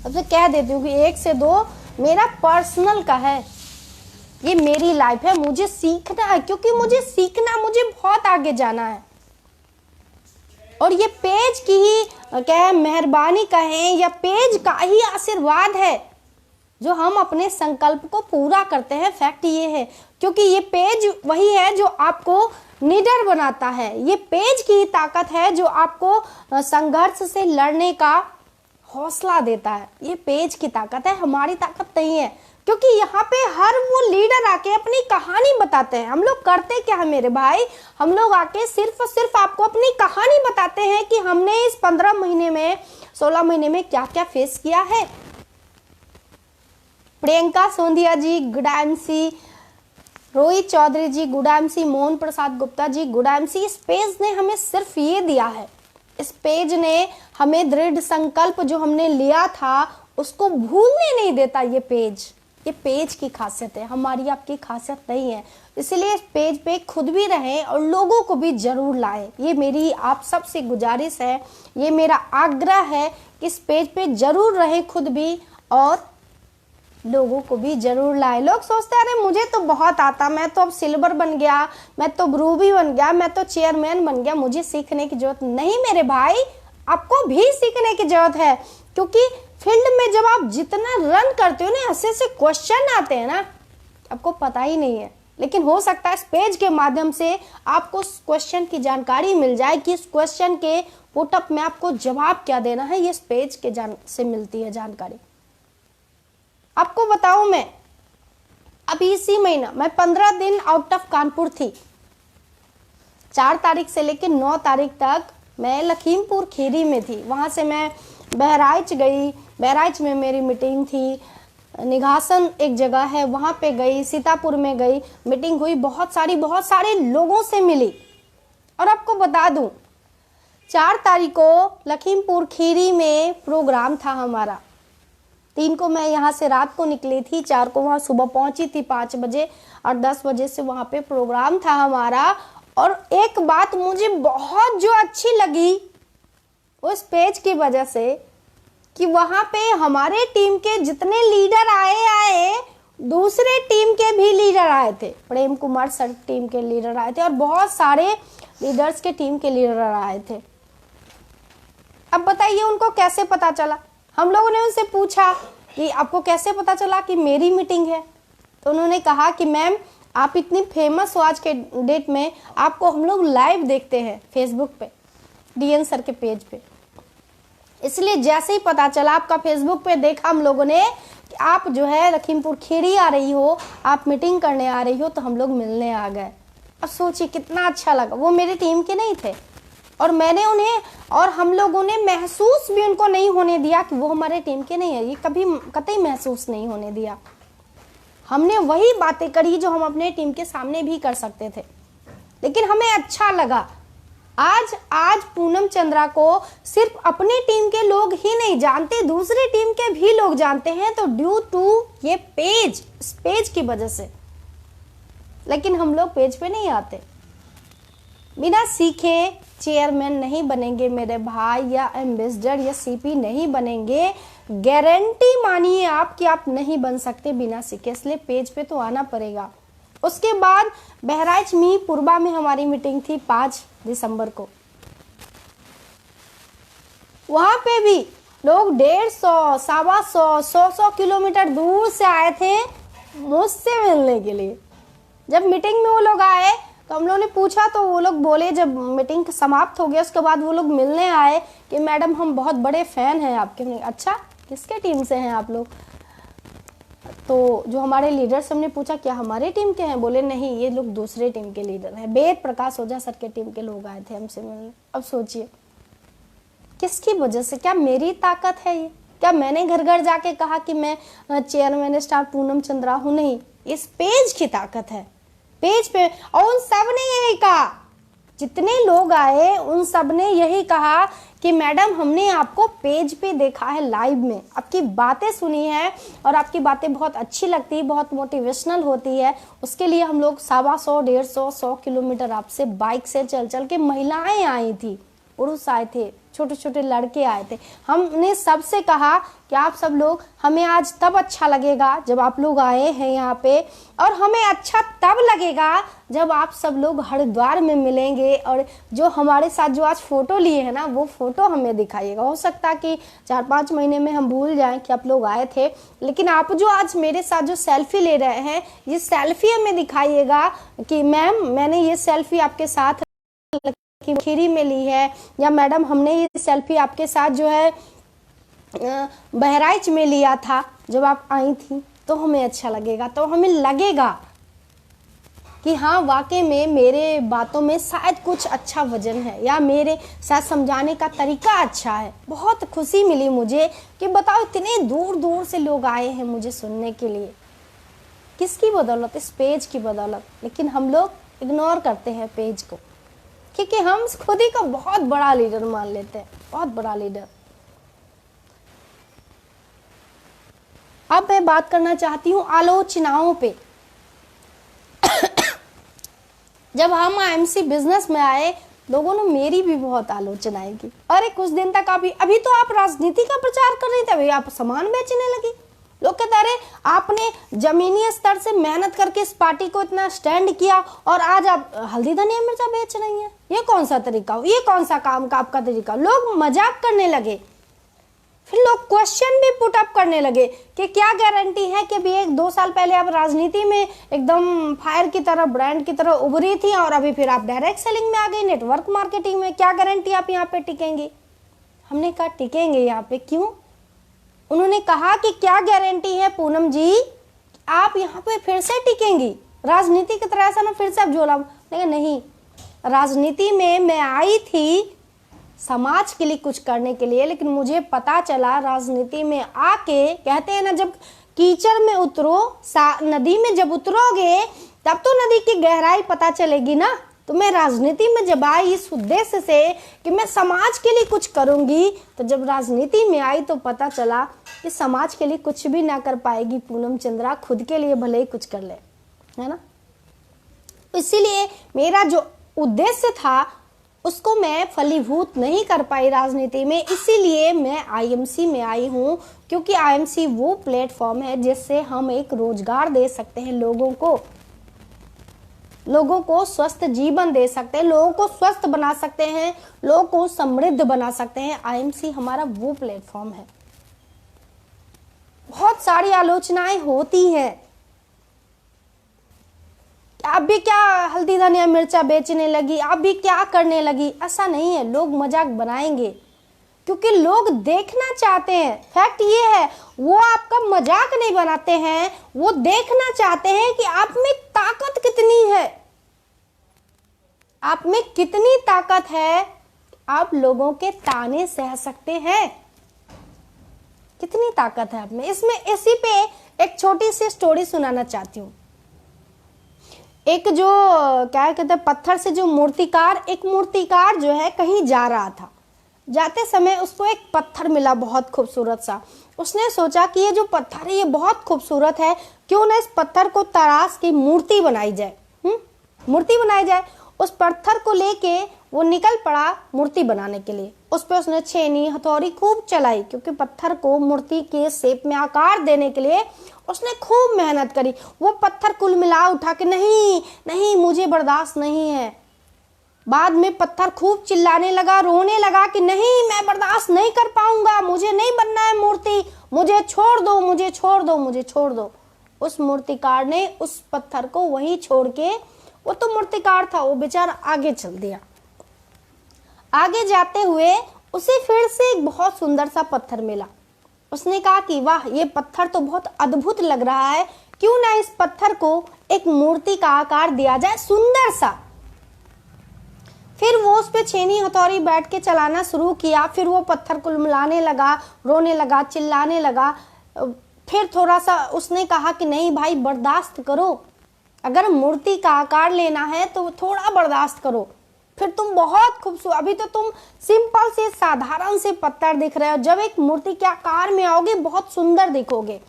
अब से कह देती हूँ कि 1 से 2 मेरा पर्सनल का है, ये मेरी लाइफ है, मुझे सीखना है, क्योंकि मुझे सीखना, मुझे बहुत आगे जाना है। और ये पेज की ही क्या मेहरबानी कहें या पेज का ही आशीर्वाद है जो हम अपने संकल्प को पूरा करते हैं। फैक्ट ये है, क्योंकि ये पेज वही है जो आपको निडर बनाता है। ये पेज की ही ताकत है जो आपको संघर्ष से लड़ने का हौसला देता है। ये पेज की ताकत है, हमारी ताकत नहीं है। क्योंकि यहाँ पे हर वो लीडर आके अपनी कहानी बताते हैं। हम लोग करते क्या है मेरे भाई, हम लोग आके सिर्फ और सिर्फ आपको अपनी कहानी बताते हैं कि हमने इस 15 महीने में 16 महीने में क्या क्या फेस किया है। प्रियंका सोंधिया जी गुड एमसी, रोहित चौधरी जी good MC, Mohan Prasad Gupta ji good MC. इस पेज ने हमें सिर्फ ये दिया है, इस पेज ने हमें दृढ़ संकल्प जो हमने लिया था उसको भूलने नहीं देता। ये पेज की खासियत है, हमारी आपकी खासियत नहीं है। इसलिए इस पेज पे खुद भी रहें और लोगों को भी जरूर लाएं। ये मेरी आप सबसे गुजारिश है, ये मेरा आग्रह है कि इस पेज पे जरूर रहें खुद भी और लोगों को भी जरूर लाएं। लोग सोचते हैं अरे मुझे तो बहुत आता, मैं तो अब सिल्वर बन गया, मैं तो ब्रूबी बन गया, मैं तो चेयरमैन बन गया, मुझे सीखने की जरूरत नहीं। मेरे भाई, आपको भी सीखने की जरूरत है, क्योंकि फील्ड में जब आप जितना रन करते हो ना, ऐसे क्वेश्चन आते हैं ना, आपको पता ही नहीं है। लेकिन हो सकता है इस पेज के माध्यम से आपको उस क्वेश्चन की जानकारी मिल जाए कि इस क्वेश्चन के पुटअप में आपको जवाब क्या देना है। ये इस पेज के से मिलती है जानकारी। आपको बताऊं, मैं अभी इसी महीना मैं 15 दिन आउट ऑफ कानपुर थी। 4 तारीख से लेकर 9 तारीख तक मैं लखीमपुर खीरी में थी। वहां से मैं बहराइच गई, बहराइच में मेरी मीटिंग थी। निघासन एक जगह है, वहाँ पे गई, सीतापुर में गई, मीटिंग हुई, बहुत सारे लोगों से मिली। और आपको बता दूं 4 तारीख को लखीमपुर खीरी में प्रोग्राम था हमारा। 3 को मैं यहाँ से रात को निकली थी, 4 को वहाँ सुबह पहुंची थी 5 बजे, और 10 बजे से वहाँ पे प्रोग्राम था हमारा। और एक बात मुझे बहुत जो अच्छी लगी उस पेज की वजह से, कि वहाँ पे हमारे टीम के जितने लीडर आए, दूसरे टीम के भी लीडर आए थे। प्रेम कुमार सर टीम के लीडर आए थे और बहुत सारे लीडर्स के टीम के लीडर आए थे। अब बताइए उनको कैसे पता चला? हम लोगों ने उनसे पूछा कि आपको कैसे पता चला कि मेरी मीटिंग है? तो उन्होंने कहा कि मैम आप इतनी फेमस हो आज के डेट में, आपको हम लोग लाइव देखते हैं फेसबुक पे, डीएन सर के पेज पे, इसलिए जैसे ही पता चला, आपका फेसबुक पे देखा हम लोगों ने कि आप जो है लखीमपुर खीरी आ रही हो, आप मीटिंग करने आ रही हो, तो हम लोग मिलने आ गए। अब सोचिए कितना अच्छा लगा। वो मेरी टीम के नहीं थे और मैंने उन्हें, और हम लोगों ने महसूस भी उनको नहीं होने दिया कि वो हमारे टीम के नहीं है। ये कभी कतई महसूस नहीं होने दिया। हमने वही बातें करी जो हम अपने टीम के सामने भी कर सकते थे, लेकिन हमें अच्छा लगा। आज पूनम चंद्रा को सिर्फ अपनी टीम के लोग ही नहीं जानते, दूसरी टीम के भी लोग जानते हैं, तो ड्यू टू ये पेज, इस पेज की वजह से। लेकिन हम लोग पेज पे नहीं आते। बिना सीखे चेयरमैन नहीं बनेंगे मेरे भाई, या एम्बेसडर या सीपी नहीं बनेंगे। गारंटी मानिए आप कि आप नहीं बन सकते बिना सीखे, इसलिए पेज पे तो आना पड़ेगा। उसके बाद बहराइच में पूर्वा में हमारी मीटिंग थी 5 दिसंबर को। वहां पे भी लोग 150, 125, 100 किलोमीटर दूर से आए थे मुझसे मिलने के लिए। जब मीटिंग में वो लोग आए तो हम लोगों ने पूछा, तो वो लोग बोले, जब मीटिंग समाप्त हो गया उसके बाद वो लोग मिलने आए कि मैडम हम बहुत बड़े फैन हैं आपके। अच्छा, किसके टीम से हैं आप लोग? तो जो हमारे लीडर से हमने पूछा क्या हमारे टीम के हैं? बोले नहीं, ये लोग दूसरे टीम के लीडर हैं, वेद प्रकाश ओझा सर के टीम के लोग आए थे हमसे मिलने। अब सोचिए किसकी वजह से? क्या मेरी ताकत है ये? क्या मैंने घर घर जाके कहा कि मैं चेयरमैन स्टार पूनम चंद्रा हूं? नहीं, इस पेज की ताकत है। पेज पे, और उन सब ने यही कहा, जितने लोग आए उन सब ने यही कहा कि मैडम हमने आपको पेज पे देखा है, लाइव में आपकी बातें सुनी है और आपकी बातें बहुत अच्छी लगती है, बहुत मोटिवेशनल होती है। उसके लिए हम लोग 125, 150, 100 किलोमीटर आपसे बाइक से चल के, महिलाएं आई थी, पुरुष आए थे, छोटे छोटे लड़के आए थे। हमने सबसे कहा कि आप सब लोग, हमें आज तब अच्छा लगेगा जब आप लोग आए हैं यहाँ पे, और हमें अच्छा तब लगेगा जब आप सब लोग हरिद्वार में मिलेंगे, और जो हमारे साथ जो आज फोटो लिए हैं ना, वो फोटो हमें दिखाइएगा। हो सकता कि 4-5 महीने में हम भूल जाएं कि आप लोग आए थे, लेकिन आप जो आज मेरे साथ जो सेल्फी ले रहे हैं, ये सेल्फी हमें दिखाइएगा कि मैम मैंने ये सेल्फी आपके साथ खीरी में ली है, या मैडम हमने ये सेल्फी आपके साथ जो है बहराइच में लिया था जब आप आई थी। तो हमें अच्छा लगेगा, तो हमें लगेगा कि हाँ वाकई में मेरे बातों में शायद कुछ अच्छा वजन है, या मेरे शायद समझाने का तरीका अच्छा है। बहुत खुशी मिली मुझे कि बताओ इतने दूर दूर से लोग आए हैं मुझे सुनने के लिए। किसकी बदौलत? इस पेज की बदौलत। लेकिन हम लोग इग्नोर करते हैं पेज को, क्योंकि हम खुद ही को बहुत बड़ा लीडर मान लेते हैं, बहुत बड़ा लीडर। अब मैं बात करना चाहती हूँ आलोचनाओं पे। जब हम आईएमसी बिजनेस में आए, लोगों ने मेरी भी बहुत आलोचनाएं की। अरे कुछ दिन तक अभी तो आप राजनीति का प्रचार कर रही थी, अभी आप सामान बेचने लगी। लोग कहते अरे आपने जमीनी स्तर से मेहनत करके इस पार्टी को इतना स्टैंड किया और आज आप हल्दी धनिया मिर्चा बेच रही हैं। ये कौन सा तरीका, ये कौन सा काम का आपका तरीका? लोग मजाक करने लगे। फिर लोग क्वेश्चन भी पुट अप करने लगे कि क्या गारंटी है कि अभी 1-2 साल पहले आप राजनीति में एकदम फायर की तरह, ब्रांड की तरह उभरी थी, और अभी फिर आप डायरेक्ट सेलिंग में आ गई, नेटवर्क मार्केटिंग में। क्या गारंटी आप यहाँ पे टिकेंगी? हमने कहा टिकेंगे यहाँ पे। क्यों? उन्होंने कहा कि क्या गारंटी है पूनम जी आप यहाँ पे फिर से टिकेंगी? राजनीति की तरह ऐसा ना फिर से आप झोला। लेकिन नहीं, राजनीति में मैं आई थी समाज के लिए कुछ करने के लिए, लेकिन मुझे पता चला राजनीति में आके, कहते हैं ना जब कीचड़ में उतरो, नदी में जब उतरोगे तब तो नदी की गहराई पता चलेगी ना। तो मैं राजनीति में जब आई इस उद्देश्य से कि मैं समाज के लिए कुछ करूंगी, तो जब राजनीति में आई तो पता चला कि समाज के लिए कुछ भी ना कर पाएगी पूनम चंद्रा, खुद के लिए भले ही कुछ कर ले, है ना। इसीलिए मेरा जो उद्देश्य था उसको मैं फलीभूत नहीं कर पाई राजनीति में, इसीलिए मैं आईएमसी में आई हूँ, क्योंकि आईएमसी वो प्लेटफॉर्म है जिससे हम एक रोजगार दे सकते हैं लोगों को स्वस्थ जीवन दे सकते हैं, लोगों को स्वस्थ बना सकते हैं, लोगों को समृद्ध बना सकते हैं। आईएमसी हमारा वो प्लेटफॉर्म है। बहुत सारी आलोचनाएं होती हैं, आप भी क्या हल्दी धनिया मिर्चा बेचने लगी, आप भी क्या करने लगी। ऐसा नहीं है, लोग मजाक बनाएंगे क्योंकि लोग देखना चाहते हैं। फैक्ट ये है, वो आपका मजाक नहीं बनाते हैं, वो देखना चाहते हैं कि आप में ताकत कितनी है, आप में कितनी ताकत है, आप लोगों के ताने सह सकते हैं, कितनी ताकत है आप में। इसमें इसी पे एक छोटी सी स्टोरी सुनाना चाहती हूँ। एक जो क्या कहते हैं, पत्थर से जो एक मूर्तिकार जो है कहीं जा रहा था, जाते समय उसको एक पत्थर मिला बहुत खूबसूरत सा। उसने सोचा कि ये जो पत्थर है ये बहुत खूबसूरत है, क्यों ना इस पत्थर को तराश की मूर्ति बनाई जाए। मूर्ति बनाई जाए। उस पत्थर को लेके वो निकल पड़ा मूर्ति बनाने के लिए। उस पर उसने छेनी हथौड़ी खूब चलाई, क्योंकि पत्थर को मूर्ति के शेप में आकार देने के लिए उसने खूब मेहनत करी। वो पत्थर कुल मिला उठा के नहीं नहीं मुझे बर्दाश्त नहीं है। बाद में पत्थर खूब चिल्लाने लगा, रोने लगा कि नहीं मैं बर्दाश्त नहीं कर पाऊंगा, मुझे नहीं बनना है मूर्ति, मुझे छोड़ दो, मुझे छोड़ दो, मुझे छोड़ दो। उस मूर्तिकार ने उस पत्थर को वहीं छोड़ के, वो तो मूर्तिकार था, वो बेचारा आगे चल दिया। आगे जाते हुए उसे फिर से एक बहुत सुंदर सा पत्थर मिला। उसने कहा कि वाह ये पत्थर तो बहुत अद्भुत लग रहा है, क्यों ना इस पत्थर को एक मूर्ति का आकार दिया जाए सुंदर सा। फिर वो उस पे छेनी हथौड़ी बैठ के चलाना शुरू किया। फिर वो पत्थर को मिलाने लगा, रोने लगा, चिल्लाने लगा। फिर थोड़ा सा उसने कहा कि नहीं भाई बर्दाश्त करो, अगर मूर्ति का आकार लेना है तो थोड़ा बर्दाश्त करो। फिर तुम बहुत खूबसूरत, अभी तो तुम सिंपल से साधारण से पत्थर दिख रहे हो, जब एक मूर्ति के आकार में आओगे बहुत सुंदर दिखोगे।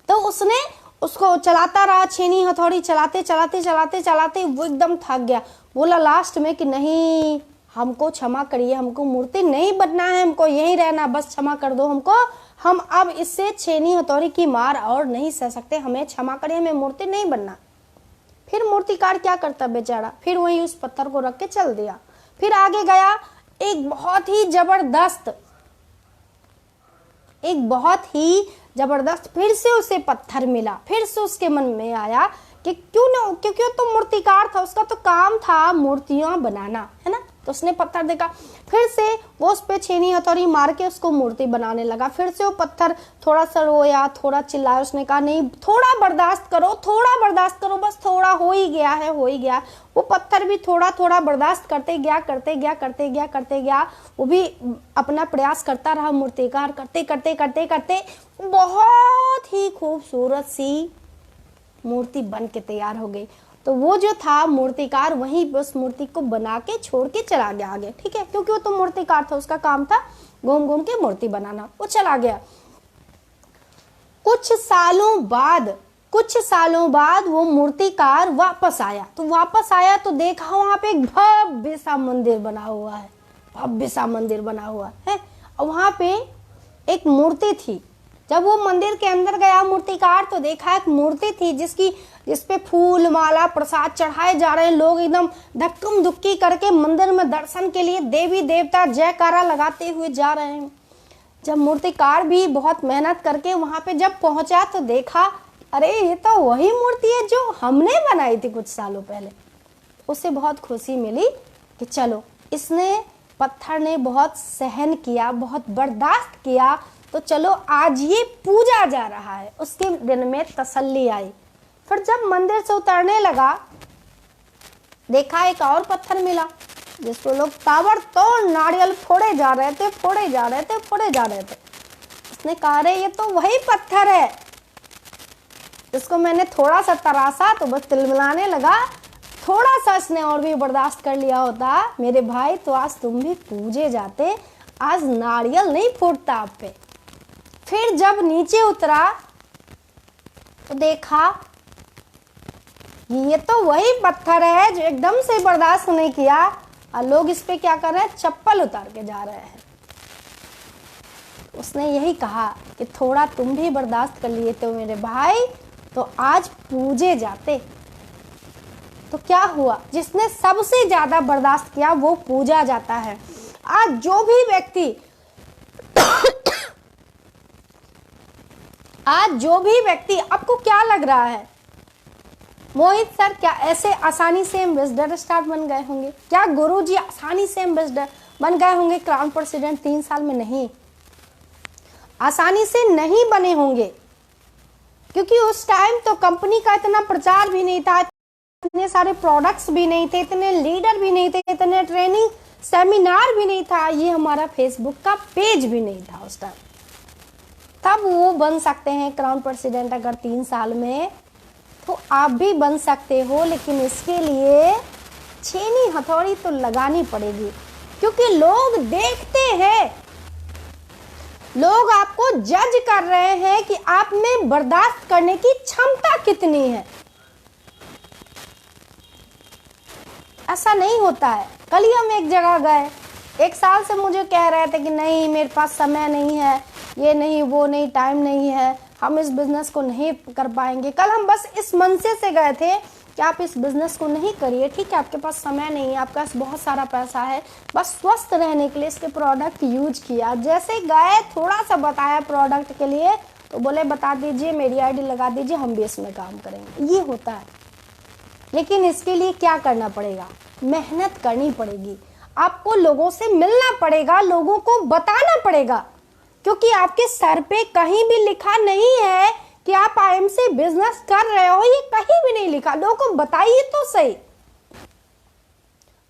तो उसने उसको चलाता रहा, छेनी हथौड़ी चलाते चलाते चलाते चलाते वो एकदम थक गया। बोला लास्ट में कि नहीं हमको क्षमा करिए, हमको मूर्ति नहीं बनना है, हमको यहीं रहना, बस क्षमा कर दो हमको, हम अब इससे छेनी हथौड़ी की मार और नहीं सह सकते, हमें क्षमा करिए, हमें मूर्ति नहीं बनना। फिर मूर्तिकार क्या करता बेचारा, फिर वही उस पत्थर को रख के चल दिया। फिर आगे गया, एक बहुत ही जबरदस्त फिर से उसे पत्थर मिला। फिर से उसके मन में आया कि क्यों ना, क्योंकि वो तो मूर्तिकार था, उसका तो काम था मूर्तियां बनाना, है ना। तो उसने पत्थर देखा, फिर से वो उस पे छेनी हथौड़ी मार के उसको मूर्ति बनाने लगा। फिर से वो पत्थर थोड़ा सा रोया, थोड़ा चिल्लाया। उसने कहा नहीं थोड़ा बर्दाश्त करो, थोड़ा बर्दाश्त करो, बस थोड़ा हो ही गया है, हो ही गया। वो पत्थर भी थोड़ा थोड़ा बर्दाश्त करते गया। वो भी अपना प्रयास करता रहा मूर्तिकार, करते बहुत ही खूबसूरत सी मूर्ति बन के तैयार हो गई। तो वो जो था मूर्तिकार वहीं उस मूर्ति को बना के छोड़ के चला गया आगे, ठीक है, क्योंकि वो तो मूर्तिकार था, उसका काम था घूम घूम के मूर्ति बनाना। वो चला गया। कुछ सालों बाद वो मूर्तिकार वापस आया। तो देखा वहां पे एक भव्य सा मंदिर बना हुआ है, और वहां पे एक मूर्ति थी। जब वो मंदिर के अंदर गया मूर्तिकार, तो देखा एक मूर्ति थी जिसपे फूल माला प्रसाद चढ़ाए जा रहे हैं। लोग एकदम धक्कम धुक्की करके मंदिर में दर्शन के लिए देवी देवता जयकारा लगाते हुए जा रहे हैं। जब मूर्तिकार भी बहुत मेहनत करके वहां पे जब पहुंचा, तो देखा अरे ये तो वही मूर्ति है जो हमने बनाई थी कुछ सालों पहले। उसे बहुत खुशी मिली कि चलो पत्थर ने बहुत सहन किया, बहुत बर्दाश्त किया, तो चलो आज ये पूजा जा रहा है। उसके दिन में तसल्ली आई। फिर जब मंदिर से उतरने लगा, देखा एक और पत्थर मिला। जिसको लोग ताबड़तोड़ नारियल फोड़े जा रहे थे, फोड़े जा रहे थे, फोड़े जा रहे थे। उसने कहा रे ये तो वही पत्थर है जिसको मैंने थोड़ा सा तरासा तो बस तिलमिलाने लगा। थोड़ा सा इसने और भी बर्दाश्त कर लिया होता मेरे भाई तो आज तुम भी पूजे जाते, आज नारियल नहीं फूटता आप पे। फिर जब नीचे उतरा तो देखा ये तो वही पत्थर है जो एकदम से बर्दाश्त नहीं किया और लोग इस पे क्या कर रहे हैं, चप्पल उतार के जा रहे हैं। उसने यही कहा कि थोड़ा तुम भी बर्दाश्त कर लिए थे मेरे भाई तो आज पूजे जाते। तो क्या हुआ, जिसने सबसे ज्यादा बर्दाश्त किया वो पूजा जाता है। आज जो भी व्यक्ति आपको क्या लग रहा है मोहित सर, क्या ऐसे आसानी से एम्बेसडर स्टार बन गए होंगे? क्या गुरुजी आसानी से एम्बेसडर बन गए होंगे क्राउन प्रेसिडेंट 3 साल में? नहीं, आसानी से नहीं बने होंगे, क्योंकि उस टाइम तो कंपनी का इतना प्रचार भी नहीं था, इतने सारे प्रोडक्ट्स भी नहीं थे, इतने लीडर भी नहीं थे, इतने ट्रेनिंग सेमिनार भी नहीं था, ये हमारा फेसबुक का पेज भी नहीं था उस टाइम। तब वो बन सकते हैं क्राउन प्रेसिडेंट अगर 3 साल में, तो आप भी बन सकते हो। लेकिन इसके लिए छेनी हथौड़ी तो लगानी पड़ेगी, क्योंकि लोग देखते हैं, लोग आपको जज कर रहे हैं कि आप में बर्दाश्त करने की क्षमता कितनी है। ऐसा नहीं होता है। कल ही हम एक जगह गए, 1 साल से मुझे कह रहे थे कि नहीं मेरे पास समय नहीं है, ये नहीं वो नहीं, टाइम नहीं है, हम इस बिजनेस को नहीं कर पाएंगे। कल हम बस इस मनसे से गए थे कि आप इस बिजनेस को नहीं करिए, ठीक है आपके पास समय नहीं है, आपके पास बहुत सारा पैसा है, बस स्वस्थ रहने के लिए इसके प्रोडक्ट यूज किया। जैसे गए थोड़ा सा बताया प्रोडक्ट के लिए तो बोले बता दीजिए, मेरी आईडी लगा दीजिए, हम भी इसमें काम करेंगे। ये होता है। लेकिन इसके लिए क्या करना पड़ेगा, मेहनत करनी पड़ेगी, आपको लोगों से मिलना पड़ेगा, लोगों को बताना पड़ेगा, क्योंकि आपके सर पे कहीं भी लिखा नहीं है कि आप आईएमसी बिजनेस कर रहे हो, ये कहीं भी नहीं लिखा। लोगों को बताइए तो सही।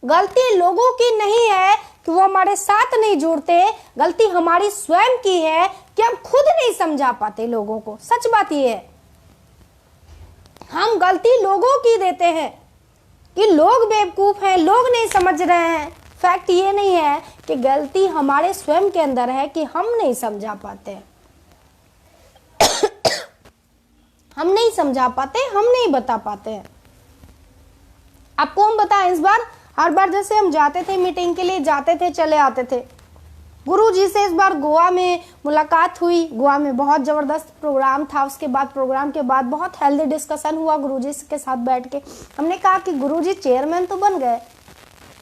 गलती लोगों की नहीं है कि वो हमारे साथ नहीं जुड़ते, गलती हमारी स्वयं की है कि हम खुद नहीं समझा पाते लोगों को। सच बात ये है, हम गलती लोगों की देते हैं कि लोग बेवकूफ हैं, लोग नहीं समझ रहे हैं। फैक्ट ये नहीं है कि गलती हमारे स्वयं के अंदर है कि हम नहीं समझा पाते, हम नहीं समझा पाते, हम नहीं बता पाते हैं। आपको हम बताएं, इस बार हर बार जैसे हम जाते थे मीटिंग के लिए, जाते थे चले आते थे। गुरुजी से इस बार गोवा में मुलाकात हुई, गोवा में बहुत जबरदस्त प्रोग्राम था। उसके बाद प्रोग्राम के बाद बहुत हेल्दी डिस्कशन हुआ गुरुजी के साथ बैठ के। हमने कहा कि गुरुजी चेयरमैन तो बन गए,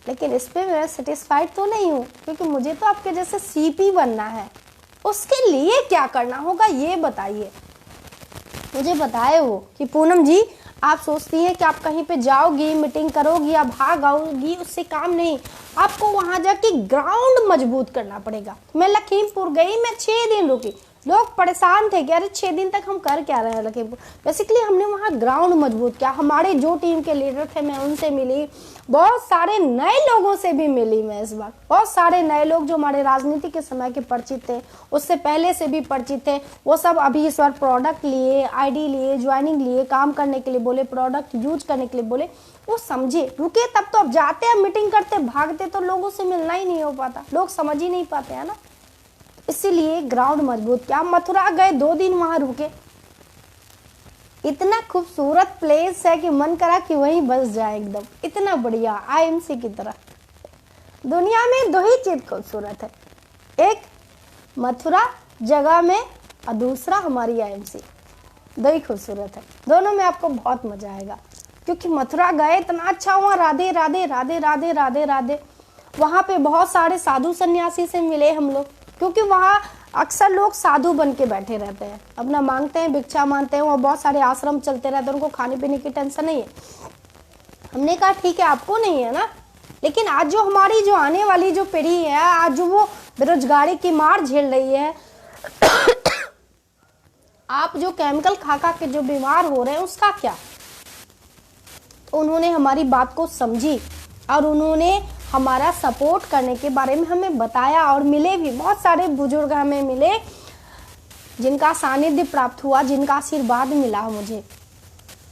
लेकिन इस पे मैं सेटिस्फाइड तो नहीं हूँ, क्योंकि मुझे तो आपके जैसे सीपी बनना है। उसके लिए क्या करना होगा ये बताइए। मुझे बताए वो कि पूनम जी आप सोचती हैं कि आप कहीं पे जाओगी, मीटिंग करोगी या भाग आओगी, उससे काम नहीं, आपको वहां जाके ग्राउंड मजबूत करना पड़ेगा। मैं लखीमपुर गई, मैं 6 दिन रुकी, लोग परेशान थे कि अरे 6 दिन तक हम कर क्या रहे हैं लखीमपुर। बेसिकली हमने वहाँ ग्राउंड मजबूत किया। हमारे जो टीम के लीडर थे मैं उनसे मिली, बहुत सारे नए लोगों से भी मिली मैं इस बार। बहुत सारे नए लोग जो हमारे राजनीति के समय के परिचित थे, उससे पहले से भी परिचित थे, वो सब अभी इस बार प्रोडक्ट लिए, आईडी लिए, ज्वाइनिंग लिए, काम करने के लिए बोले, प्रोडक्ट यूज करने के लिए बोले। वो समझे, रुके तब तो। अब जाते हैं मीटिंग करते भागते तो लोगों से मिलना ही नहीं हो पाता, लोग समझ ही नहीं पाते है ना। इसीलिए ग्राउंड मजबूत किया। मथुरा गए, 2 दिन वहां रुके, इतना खूबसूरत प्लेस है कि मन करा कि वहीं बस जाए एकदम। इतना बढ़िया आईएमसी की तरह। दुनिया में 2 ही चीज खूबसूरत है, एक मथुरा जगह में और दूसरा हमारी आईएमसी। 2 ही खूबसूरत है, दोनों में आपको बहुत मजा आएगा। क्योंकि मथुरा गए, इतना अच्छा हुआ, राधे राधे राधे राधे राधे राधे। वहां पे बहुत सारे साधु सन्यासी से मिले हम लोग, क्योंकि वहाँ अक्सर लोग साधु बन के बैठे रहते हैं, अपना मांगते हैं, भिक्षा मांगते हैं। वहाँ बहुत सारे आश्रम चलते रहते हैं, उनको खाने पीने की टेंशन नहीं है। हमने कहा ठीक है आपको नहीं है ना, लेकिन आज जो हमारी जो आने वाली जो पीढ़ी है, आज जो वो बेरोजगारी की मार झेल रही है, आप जो केमिकल खा खा के जो बीमार हो रहे हैं उसका क्या। तो उन्होंने हमारी बात को समझी और उन्होंने हमारा सपोर्ट करने के बारे में हमें बताया, और मिले भी बहुत सारे बुजुर्ग हमें मिले जिनका सानिध्य प्राप्त हुआ, जिनका आशीर्वाद मिला मुझे।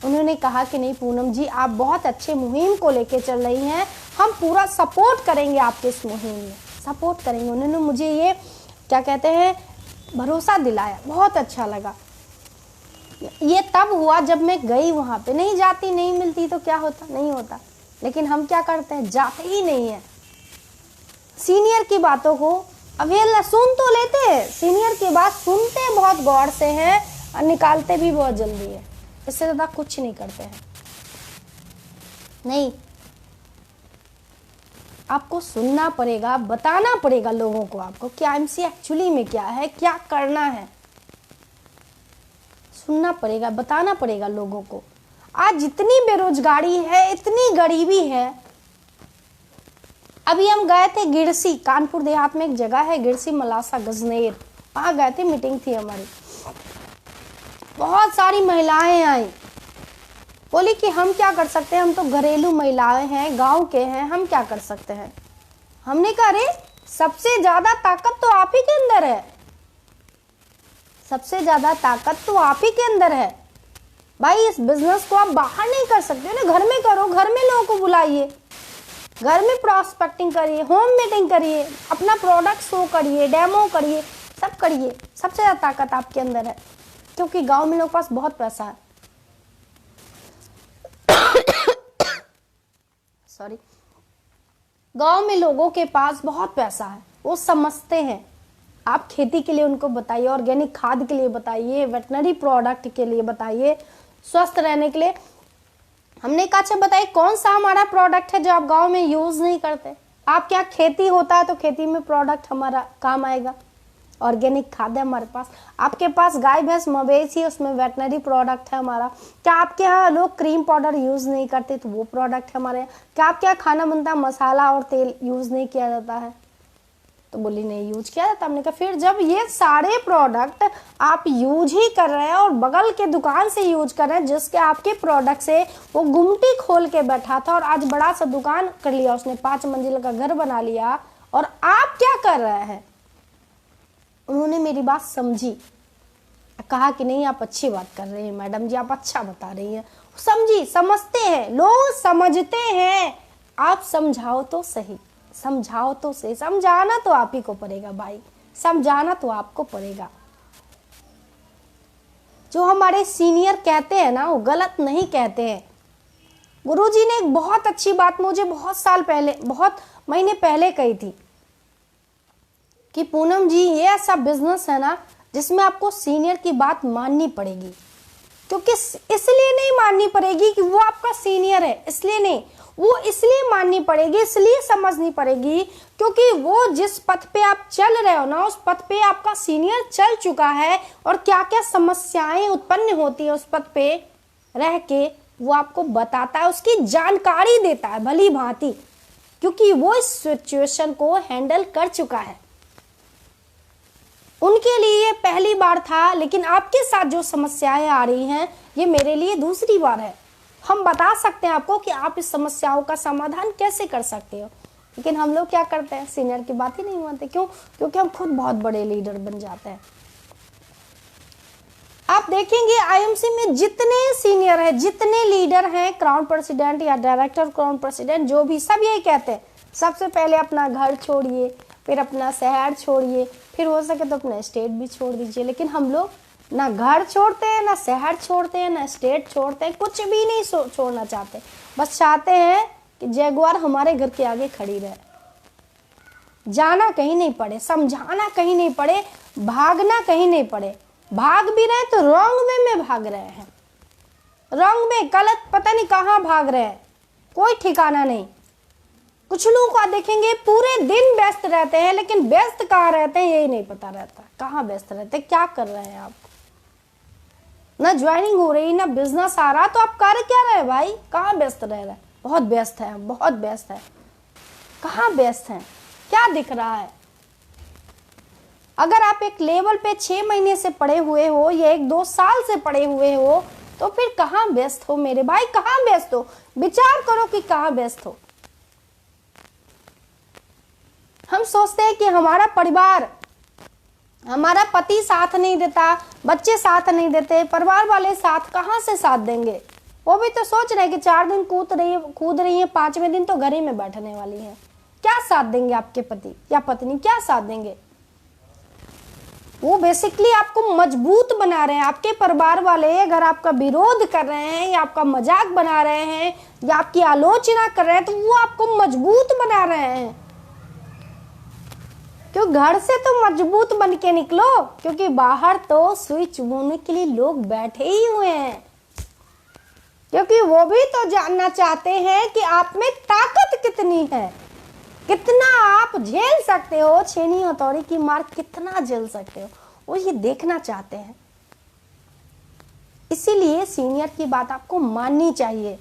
उन्होंने कहा कि नहीं पूनम जी, आप बहुत अच्छे मुहिम को लेके चल रही हैं, हम पूरा सपोर्ट करेंगे आपके इस मुहिम में, सपोर्ट करेंगे। उन्होंने मुझे ये क्या कहते हैं भरोसा दिलाया, बहुत अच्छा लगा। ये तब हुआ जब मैं गई वहाँ पे, नहीं जाती नहीं मिलती तो क्या होता, नहीं होता। लेकिन हम क्या करते हैं, जाते ही नहीं है। सीनियर की बातों को अवहेलना, सुन तो लेते हैं, सीनियर की बात सुनते बहुत गौर से हैं और निकालते भी बहुत जल्दी है, इससे ज़्यादा कुछ नहीं करते हैं। नहीं, आपको सुनना पड़ेगा, बताना पड़ेगा लोगों को आपको कि आईएमसी एक्चुअली में क्या है, क्या करना है। सुनना पड़ेगा, बताना पड़ेगा लोगों को। आज जितनी बेरोजगारी है, इतनी गरीबी है। अभी हम गए थे गिरसी, कानपुर देहात में एक जगह है गिरसी मलासा गजनेर, वहां गए थे, मीटिंग थी हमारी। बहुत सारी महिलाएं आई, बोली कि हम क्या कर सकते हैं, हम तो घरेलू महिलाएं हैं, गांव के हैं, हम क्या कर सकते हैं। हमने कहा अरे सबसे ज्यादा ताकत तो आप ही के अंदर है, सबसे ज्यादा ताकत तो आप ही के अंदर है भाई। इस बिजनेस को आप बाहर नहीं कर सकते ना, घर में करो, घर में लोगों को बुलाइए, घर में प्रॉस्पेक्टिंग करिए, होम मीटिंग करिए, अपना प्रोडक्ट शो करिए, डेमो करिए, सब करिए। सबसे ज्यादा ताकत आपके अंदर है, क्योंकि गांव में लोगों के पास बहुत पैसा है। सॉरी, गांव में लोगों के पास बहुत पैसा है, वो समझते हैं। आप खेती के लिए उनको बताइए, ऑर्गेनिक खाद के लिए बताइए, वेटनरी प्रोडक्ट के लिए बताइए, स्वस्थ रहने के लिए। हमने कहा अच्छा बताइए कौन सा हमारा प्रोडक्ट है जो आप गांव में यूज नहीं करते। आप क्या खेती होता है तो खेती में प्रोडक्ट हमारा काम आएगा, ऑर्गेनिक खाद है हमारे पास। आपके पास गाय भैंस मवेशी है, उसमें वेटनरी प्रोडक्ट है हमारा। क्या आपके यहाँ लोग क्रीम पाउडर यूज नहीं करते तो वो प्रोडक्ट है हमारे यहाँ। क्या आपके यहाँ खाना बनता है मसाला और तेल यूज नहीं किया जाता है, तो बोली नहीं यूज किया जाता। हमने कहा फिर जब ये सारे प्रोडक्ट आप यूज ही कर रहे हैं और बगल के दुकान से यूज कर रहे हैं, जिसके आपके प्रोडक्ट से वो गुमटी खोल के बैठा था और आज बड़ा सा दुकान कर लिया उसने, 5 मंजिल का घर बना लिया, और आप क्या कर रहे हैं। उन्होंने मेरी बात समझी, कहा कि नहीं आप अच्छी बात कर रहे हैं मैडम जी, आप अच्छा बता रही हैं। समझी, समझते हैं लोग, समझते हैं। आप समझाओ तो सही, समझाओ तो सही, समझाना तो आप ही को पड़ेगा भाई, समझाना तो आपको पड़ेगा। जो हमारे सीनियर कहते हैं ना वो गलत नहीं कहते हैं। गुरुजी ने एक बहुत अच्छी बात मुझे बहुत साल पहले, बहुत महीने पहले कही थी कि पूनम जी ये ऐसा बिजनेस है ना जिसमें आपको सीनियर की बात माननी पड़ेगी। क्योंकि इसलिए नहीं माननी पड़ेगी कि वो आपका सीनियर है, इसलिए नहीं, वो इसलिए माननी पड़ेगी, इसलिए समझनी पड़ेगी क्योंकि वो जिस पथ पे आप चल रहे हो ना, उस पथ पे आपका सीनियर चल चुका है, और क्या क्या समस्याएं उत्पन्न होती है उस पथ पे रह के वो आपको बताता है, उसकी जानकारी देता है भली भांति, क्योंकि वो इस सिचुएशन को हैंडल कर चुका है। उनके लिए ये पहली बार था, लेकिन आपके साथ जो समस्याएं आ रही हैं ये मेरे लिए दूसरी बार है। हम बता सकते हैं आपको कि आप इस समस्याओं का समाधान कैसे कर सकते हो, लेकिन हम लोग क्या करते हैं, सीनियर की बात ही नहीं मानते। क्यों? क्योंकि हम खुद बहुत बड़े लीडर बन जाते हैं। आप देखेंगे आईएमसी में जितने सीनियर हैं, जितने लीडर हैं, क्राउन प्रेसिडेंट या डायरेक्टर क्राउन प्रेसिडेंट जो भी, सब यही कहते हैं सबसे पहले अपना घर छोड़िए, फिर अपना शहर छोड़िए, फिर हो सके तो अपना स्टेट भी छोड़ दीजिए। लेकिन हम लोग ना घर छोड़ते हैं, ना शहर छोड़ते हैं, ना स्टेट छोड़ते हैं, कुछ भी नहीं छोड़ना चाहते। बस चाहते हैं कि जैगुआर हमारे घर के आगे खड़ी रहे, जाना कहीं नहीं पड़े, समझाना कहीं नहीं पड़े, भागना कहीं नहीं पड़े। भाग भी रहे तो रॉन्ग वे में भाग रहे हैं, रॉन्ग में, गलत पता नहीं कहाँ भाग रहे हैं, कोई ठिकाना नहीं। कुछ लोगों को देखेंगे पूरे दिन व्यस्त रहते हैं, लेकिन व्यस्त कहाँ रहते हैं यही नहीं पता रहता, कहाँ व्यस्त रहते हैं, क्या कर रहे हैं आप। ना ज्वाइनिंग हो रही, ना बिजनेस आ रहा, तो आप कर क्या रहे हैं भाई, कहाँ व्यस्त रह रहे हैं। बहुत व्यस्त है, बहुत व्यस्त है, कहाँ व्यस्त हैं, क्या दिख रहा है। अगर आप एक लेवल पे 6 महीने से पड़े हुए हो या 1-2 साल से पड़े हुए हो तो फिर कहाँ व्यस्त हो मेरे भाई, कहाँ व्यस्त हो, विचार करो कि कहाँ व्यस्त हो। हम सोचते हैं कि हमारा परिवार, हमारा पति साथ नहीं देता, बच्चे साथ नहीं देते, परिवार वाले साथ कहाँ से साथ देंगे। वो भी तो सोच रहे हैं कि 4 दिन कूद रही है, 5वें दिन तो घर ही में बैठने वाली है। क्या साथ देंगे आपके पति या पत्नी, क्या साथ देंगे। वो बेसिकली आपको मजबूत बना रहे हैं। आपके परिवार वाले अगर आपका विरोध कर रहे हैं या आपका मजाक बना रहे हैं या आपकी आलोचना कर रहे हैं, तो वो आपको मजबूत बना रहे हैं। क्यों, घर से तो मजबूत बन के निकलो, क्योंकि बाहर तो सुई चुभोने के लिए लोग बैठे ही हुए हैं। क्योंकि वो भी तो जानना चाहते हैं कि आप में ताकत कितनी है, कितना आप झेल सकते हो, छेनी हथौड़ी की मार कितना झेल सकते हो, वो ये देखना चाहते हैं। इसीलिए सीनियर की बात आपको माननी चाहिए।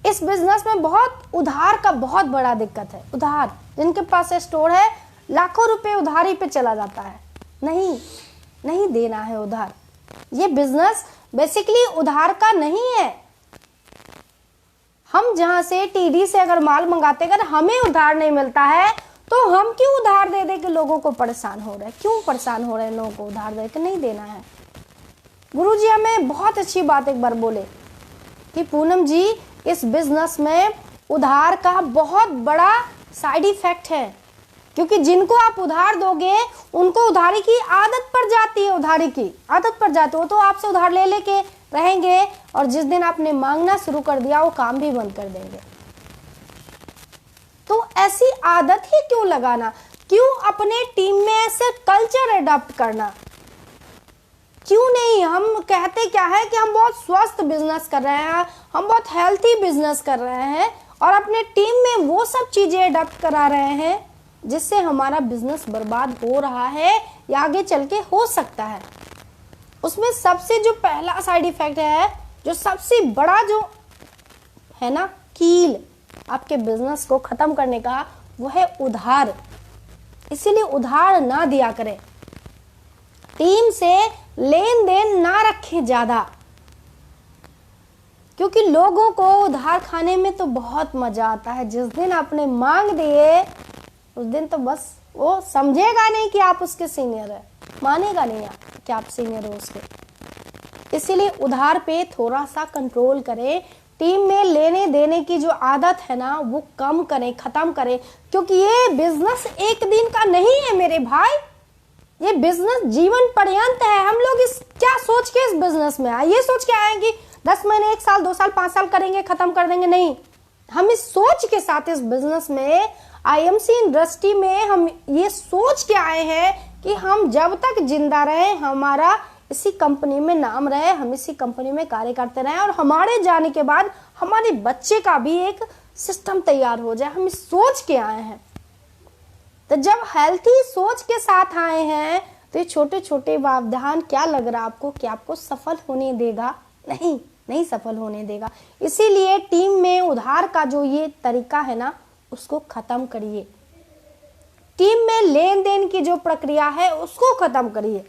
इस बिजनेस में बहुत उधार का बहुत बड़ा दिक्कत है। उधार, जिनके पास स्टोर है, लाखों रुपए उधारी पे चला जाता है। नहीं देना है उधार। ये बिजनेस बेसिकली उधार का नहीं है। हम जहां से टीडी से अगर माल मंगाते, अगर हमें उधार नहीं मिलता है तो हम क्यों उधार दे दे के लोगों को परेशान हो रहे हैं। क्यों परेशान हो रहे हैं लोगों को उधार दे के, नहीं देना है। गुरुजी हमें बहुत अच्छी बात एक बार बोले कि पूनम जी, इस बिजनेस में उधार का बहुत बड़ा साइड इफेक्ट है। क्योंकि जिनको आप उधार दोगे उनको उधारी की आदत पड़ जाती है, उधारी की आदत पड़ जाती है। वो तो आपसे उधार ले लेके रहेंगे और जिस दिन आपने मांगना शुरू कर दिया वो काम भी बंद कर देंगे। तो ऐसी आदत ही क्यों लगाना, क्यों अपने टीम में ऐसे कल्चर अडॉप्ट करना, क्यों नहीं। हम कहते क्या है कि हम बहुत स्वस्थ बिजनेस कर रहे हैं, हम बहुत हेल्थी बिजनेस कर रहे हैं और अपने टीम में वो सब चीजें अडॉप्ट करा रहे हैं जिससे हमारा बिजनेस बर्बाद हो रहा है या आगे चल के हो सकता है। उसमें सबसे जो पहला साइड इफेक्ट है, जो सबसे बड़ा जो है ना कील आपके बिजनेस को खत्म करने का, वो है उधार। इसीलिए उधार ना दिया करें। टीम से लेन देन ना रखें ज्यादा, क्योंकि लोगों को उधार खाने में तो बहुत मजा आता है। जिस दिन आपने मांग दिए उस दिन तो बस वो समझेगा नहीं कि आप उसके सीनियर है, मानेगा नहीं आप कि आप सीनियर हो उसके। इसीलिए उधार पे थोड़ा सा कंट्रोल करें। टीम में लेने देने की जो आदत है ना वो कम करें, खत्म करें। क्योंकि ये बिजनेस एक दिन का नहीं है मेरे भाई, ये बिजनेस जीवन पर्यंत है। हम लोग इस क्या सोच के इस बिजनेस में आए, ये सोच के आए कि 10 महीने, 1 साल, 2 साल, 5 साल करेंगे, खत्म कर देंगे। नहीं, हम इस सोच के साथ इस बिजनेस में, आईएमसी इंडस्ट्री में हम ये सोच के आए हैं कि हम जब तक जिंदा रहे, हमारा इसी कंपनी में नाम रहे, हम इसी कंपनी में कार्य करते रहे और हमारे जाने के बाद हमारे बच्चे का भी एक सिस्टम तैयार हो जाए। हम इस सोच के आए हैं। तो जब हेल्थी सोच के साथ आए हैं तो ये छोटे छोटे व्यवधान क्या लग रहा है आपको कि आपको सफल होने देगा? नहीं सफल होने देगा। इसीलिए टीम में उधार का जो ये तरीका है ना उसको खत्म करिए। टीम में लेन देन की जो प्रक्रिया है उसको खत्म करिए।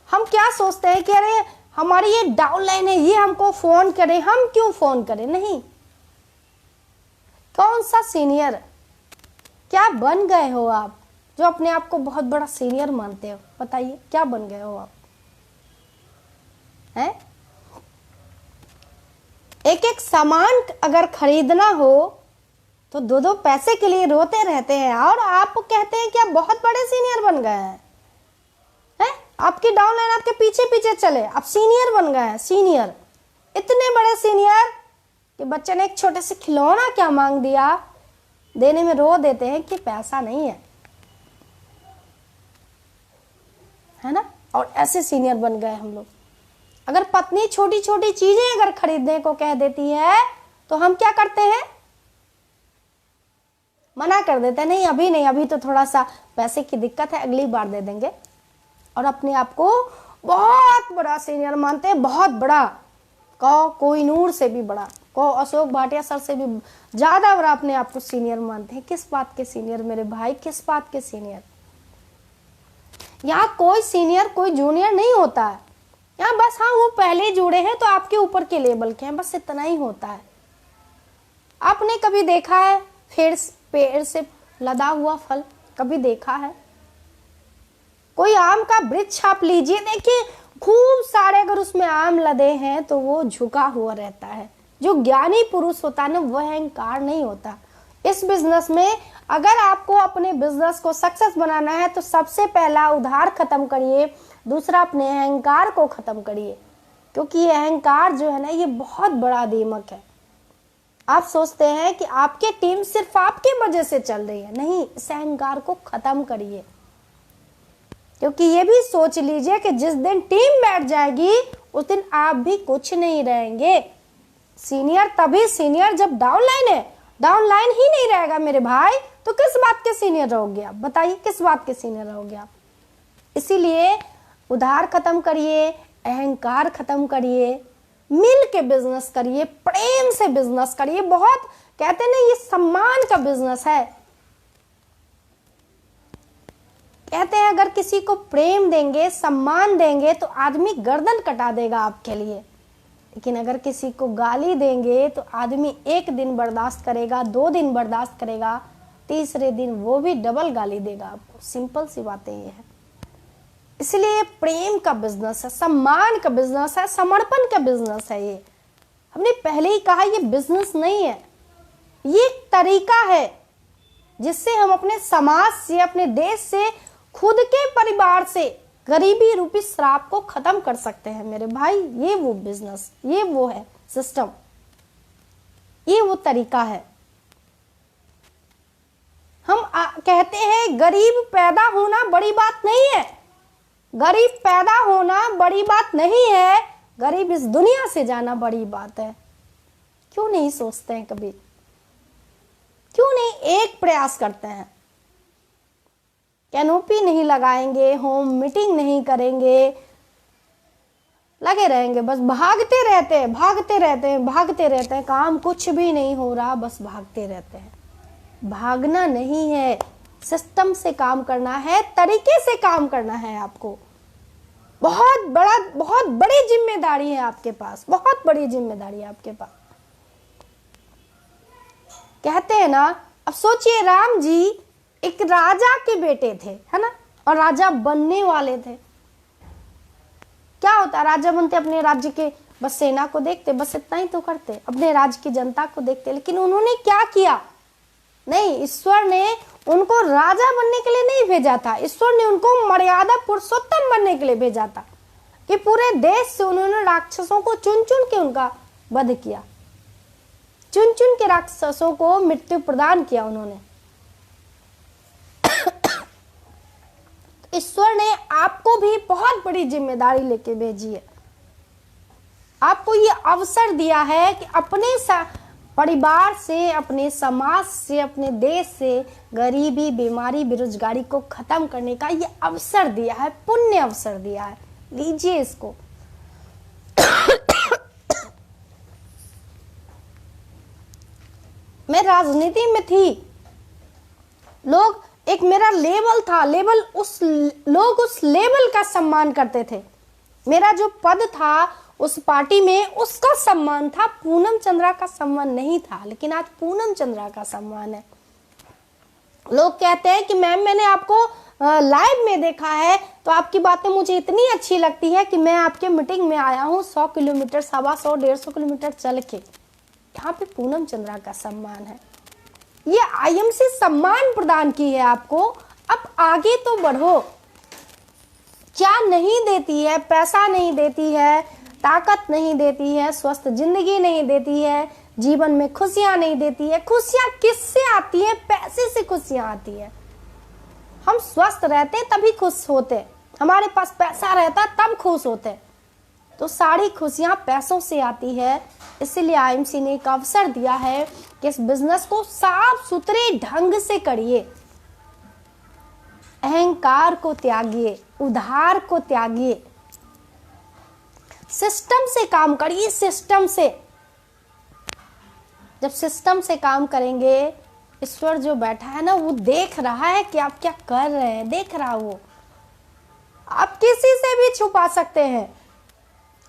हम क्या सोचते हैं कि अरे हमारी ये डाउनलाइन है, ये हमको फोन करे, हम क्यों फोन करें? नहीं, कौन सा सीनियर, क्या बन गए हो आप जो अपने आप को बहुत बड़ा सीनियर मानते हो? बताइए क्या बन गए हो आप? हैं? एक एक सामान अगर खरीदना हो तो 2-2 पैसे के लिए रोते रहते हैं और आप कहते हैं कि आप बहुत बड़े सीनियर बन गए हैं। आपकी डाउनलाइन आपके पीछे पीछे चले, आप सीनियर बन गए हैं। सीनियर, इतने बड़े सीनियर कि बच्चे ने एक छोटे से खिलौना क्या मांग दिया, देने में रो देते हैं कि पैसा नहीं है ना। और ऐसे सीनियर बन गए हम लोग। अगर पत्नी छोटी छोटी चीजें अगर खरीदने को कह देती है तो हम क्या करते हैं? मना कर देते हैं, नहीं अभी नहीं, अभी तो थोड़ा सा पैसे की दिक्कत है, अगली बार दे देंगे। और अपने आप को बहुत बड़ा सीनियर मानते हैं, बहुत बड़ा, कोहिनूर से भी बड़ा, अशोक भाटिया सर से भी ज्यादा बड़ा अपने आप को सीनियर मानते हैं। किस बात के सीनियर मेरे भाई, किस बात के सीनियर? यहाँ कोई सीनियर कोई जूनियर नहीं होता है। यहाँ बस हाँ वो पहले जुड़े हैं तो आपके ऊपर के लेवल के हैं, बस इतना ही होता है। आपने कभी देखा है पेड़ से लदा हुआ फल? कभी देखा है? कोई आम का वृक्ष आप लीजिए, देखिए खूब सारे अगर उसमें आम लदे हैं तो वो झुका हुआ रहता है। जो ज्ञानी पुरुष होता है ना, वह अहंकार नहीं होता। इस बिजनेस में अगर आपको अपने बिजनेस को सक्सेस बनाना है तो सबसे पहला उधार खत्म करिए, दूसरा अपने अहंकार को खत्म करिए, क्योंकि ये अहंकार जो है ना, ये बहुत बड़ा दीमक है। आप सोचते हैं कि आपकी टीम सिर्फ आपकी वजह से चल रही है, नहीं, इस अहंकार को खत्म करिए। क्योंकि ये भी सोच लीजिए कि जिस दिन टीम बैठ जाएगी उस दिन आप भी कुछ नहीं रहेंगे। सीनियर तभी सीनियर जब डाउनलाइन है, डाउनलाइन ही नहीं रहेगा मेरे भाई, तो किस बात के सीनियर रहोगे आप? बताइए किस बात के सीनियर रहोगे आप? इसीलिए उधार खत्म करिए, अहंकार खत्म करिए, मिल के बिजनेस करिए, प्रेम से बिजनेस करिए। बहुत कहते हैं ना, ये सम्मान का बिजनेस है। कहते हैं अगर किसी को प्रेम देंगे, सम्मान देंगे तो आदमी गर्दन कटा देगा आपके लिए, लेकिन अगर किसी को गाली देंगे तो आदमी 1 दिन बर्दाश्त करेगा, 2 दिन बर्दाश्त करेगा, तीसरे दिन वो भी डबल गाली देगा आपको। सिंपल सी बातें ये है। इसलिए प्रेम का बिजनेस है, सम्मान का बिजनेस है, समर्पण का बिजनेस है। ये हमने पहले ही कहा, ये बिजनेस नहीं है, ये एक तरीका है जिससे हम अपने समाज से, अपने देश से, खुद के परिवार से गरीबी रूपी श्राप को खत्म कर सकते हैं मेरे भाई। ये वो बिजनेस, ये वो है सिस्टम, ये वो तरीका है। हम कहते हैं गरीब पैदा होना बड़ी बात नहीं है, गरीब पैदा होना बड़ी बात नहीं है, गरीब इस दुनिया से जाना बड़ी बात है। क्यों नहीं सोचते हैं कभी? क्यों नहीं एक प्रयास करते हैं? कैनोपी नहीं लगाएंगे, होम मीटिंग नहीं करेंगे, लगे रहेंगे बस भागते रहते हैं, भागते रहते हैं, भागते रहते हैं, काम कुछ भी नहीं हो रहा, बस भागते रहते हैं। भागना नहीं है, सिस्टम से काम करना है, तरीके से काम करना है आपको। बहुत बड़ी जिम्मेदारी है आपके पास, बहुत बड़ी जिम्मेदारी है आपके पास। कहते हैं ना, अब सोचिए राम जी एक राजा के बेटे थे, है ना, और राजा बनने वाले थे। क्या होता, राजा बनते अपने राज्य के बस सेना को देखते, बस इतना ही तो करते, अपने राज्य की जनता को देखते, लेकिन उन्होंने क्या किया? नहीं, ईश्वर ने उनको राजा बनने के लिए नहीं भेजा था, ईश्वर ने उनको मर्यादा पुरुषोत्तम बनने के लिए भेजा था, कि पूरे देश से उन्होंने राक्षसों को चुन चुन के उनका वध किया, चुन चुन के राक्षसों को मृत्यु प्रदान किया उन्होंने। ईश्वर ने आपको भी बहुत बड़ी जिम्मेदारी लेके भेजी है। आपको ये अवसर दिया है कि अपने परिवार से, अपने समाज से, अपने देश से गरीबी, बीमारी, बेरोजगारी को खत्म करने का ये अवसर दिया है, पुण्य अवसर दिया है। लीजिए इसको। मैं राजनीति में थी, लोग एक मेरा लेवल था, लोग उस लेवल का सम्मान करते थे। मेरा जो पद था उस पार्टी में, उसका सम्मान था, पूनम चंद्रा का सम्मान नहीं था, लेकिन आज पूनम चंद्रा का सम्मान है। लोग कहते हैं कि मैम मैंने आपको लाइव में देखा है तो आपकी बातें मुझे इतनी अच्छी लगती है कि मैं आपके मीटिंग में आया हूँ 100 किलोमीटर, 125, 150 किलोमीटर चल के। यहाँ पे पूनम चंद्रा का सम्मान है, ये आईएमसी सम्मान प्रदान की है आपको। अब आगे तो बढ़ो। क्या नहीं देती है? पैसा नहीं देती है, ताकत नहीं देती है, स्वस्थ जिंदगी नहीं देती है, जीवन में खुशियां नहीं देती है। खुशियां किससे आती है? पैसे से खुशियां आती है। हम स्वस्थ रहते तभी खुश होते, हमारे पास पैसा रहता तब खुश होते। तो सारी खुशियां पैसों से आती है। इसीलिए आईएमसी ने एक अवसर दिया है कि इस बिजनेस को साफ सुथरे ढंग से करिए, अहंकार को त्यागिए, उधार को त्यागिए, सिस्टम से काम करिए, सिस्टम से। जब सिस्टम से काम करेंगे, ईश्वर जो बैठा है ना, वो देख रहा है कि आप क्या कर रहे हैं, देख रहा वो। आप किसी से भी छुपा सकते हैं,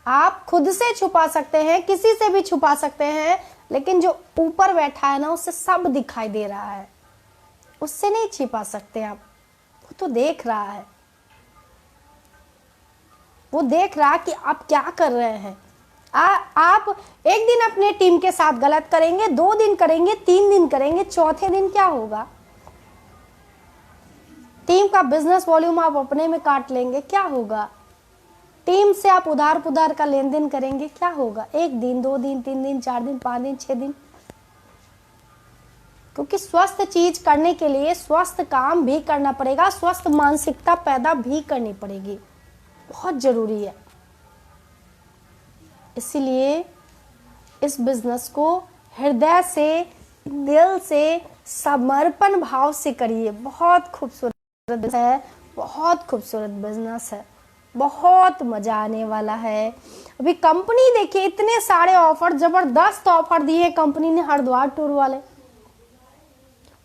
आप खुद से छुपा सकते हैं, किसी से भी छुपा सकते हैं, लेकिन जो ऊपर बैठा है ना, उससे सब दिखाई दे रहा है, उससे नहीं छिपा सकते आप। वो तो देख रहा है, वो देख रहा है कि आप क्या कर रहे हैं। आप एक दिन अपने टीम के साथ गलत करेंगे, 2 दिन करेंगे, 3 दिन करेंगे, चौथे दिन क्या होगा? टीम का बिजनेस वॉल्यूम आप अपने में काट लेंगे, क्या होगा? टीम से आप उधार पुधार का लेन देन करेंगे, क्या होगा? 1 दिन, 2 दिन, 3 दिन, 4 दिन, 5 दिन, 6 दिन। क्योंकि स्वस्थ चीज करने के लिए स्वस्थ काम भी करना पड़ेगा, स्वस्थ मानसिकता पैदा भी करनी पड़ेगी, बहुत जरूरी है। इसीलिए इस बिजनेस को हृदय से, दिल से, समर्पण भाव से करिए। बहुत खूबसूरत है, बहुत खूबसूरत बिजनेस है, बहुत मजा आने वाला है। अभी कंपनी देखिए, इतने सारे ऑफर, जबरदस्त ऑफर दिए कंपनी ने हरिद्वार टूर वाले।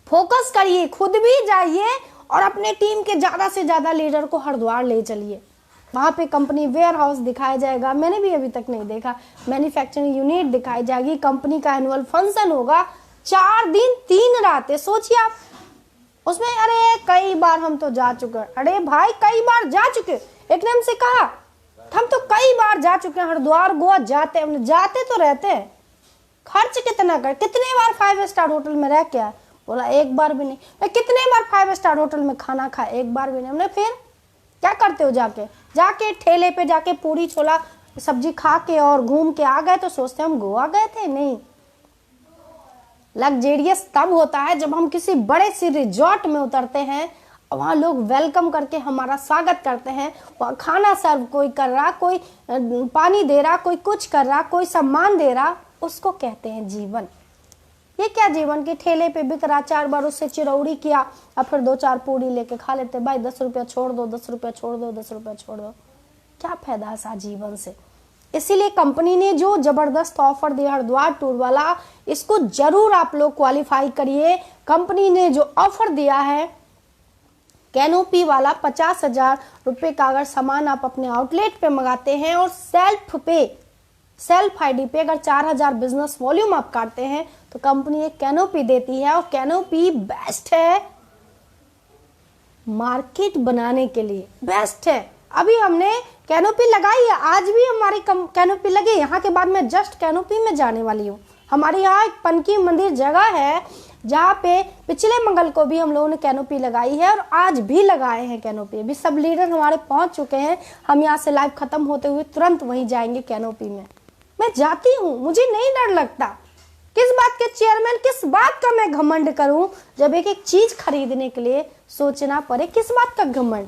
फोकस करिए, खुद भी जाइए और अपने टीम के ज्यादा से ज्यादा लीडर को हरिद्वार ले चलिए। वहां पे कंपनी वेयर हाउस दिखाया जाएगा, मैंने भी अभी तक नहीं देखा। मैन्युफैक्चरिंग यूनिट दिखाई जाएगी, कंपनी का एनुअल फंक्शन होगा, 4 दिन 3 रातें। सोचिए आप उसमें, अरे कई बार हम तो जा चुके हैं। अरे भाई कई बार जा चुके, एक ने हमसे कहा हम तो कई बार जा चुके हैं हरिद्वार, गोवा जाते तो रहते हैं, खर्च कितना कर, कितने बार 5 स्टार होटल में रह के आए? बोला 1 बार भी नहीं। मैं कितने बार 5 स्टार होटल में खाना खाया? 1 बार भी नहीं। हमने फिर क्या करते हो, जाके ठेले पे जाके पूरी छोला सब्जी खा के और घूम के आ गए तो सोचते हम गोवा गए थे? नहीं। लग्जेरियस तब होता है जब हम किसी बड़े से रिजॉर्ट में उतरते हैं, वहां लोग वेलकम करके हमारा स्वागत करते हैं, वहां खाना सर्व कोई कर रहा, कोई पानी दे रहा, कोई कुछ कर रहा, कोई सम्मान दे रहा, उसको कहते हैं जीवन। ये क्या जीवन के ठेले पे बिक रहा, 4 बार उससे चिरौड़ी किया और फिर 2-4 पूरी लेके खा लेते, भाई 10 रुपया छोड़ दो, 10 रुपया छोड़ दो, 10 रुपया छोड़ दो, क्या फायदा है सा जीवन से। इसीलिए कंपनी ने जो जबरदस्त ऑफर दिया हरिद्वार टूर वाला, इसको जरूर आप लोग क्वालिफाई करिए। कंपनी ने जो ऑफर दिया है कैनोपी वाला, 50,000 रुपए का अगर सामान आप अपने आउटलेट पे मंगाते हैं और सेल्फ आईडी पे अगर 4,000 बिजनेस वॉल्यूम आप काटते हैं तो कंपनी एक कैनोपी देती है, और कैनोपी बेस्ट है मार्केट बनाने के लिए, बेस्ट है। अभी हमने कैनोपी लगाई है, आज भी हमारी कैनोपी लगी। यहाँ के बाद मैं जस्ट कैनोपी में जाने वाली हूँ। हमारे यहाँ एक पनकी मंदिर जगह है जहाँ पे पिछले मंगल को भी हम लोगों ने कैनोपी लगाई है और आज भी लगाए हैं कैनोपी। अभी सब लीडर हमारे पहुंच चुके हैं, हम यहाँ से लाइव खत्म होते हुए तुरंत वहीं जाएंगे कैनोपी में। मैं जाती हूँ, मुझे नहीं डर लगता। किस बात के चेयरमैन, किस बात का मैं घमंड करूं जब एक एक चीज खरीदने के लिए सोचना पड़े? किस बात का घमंड?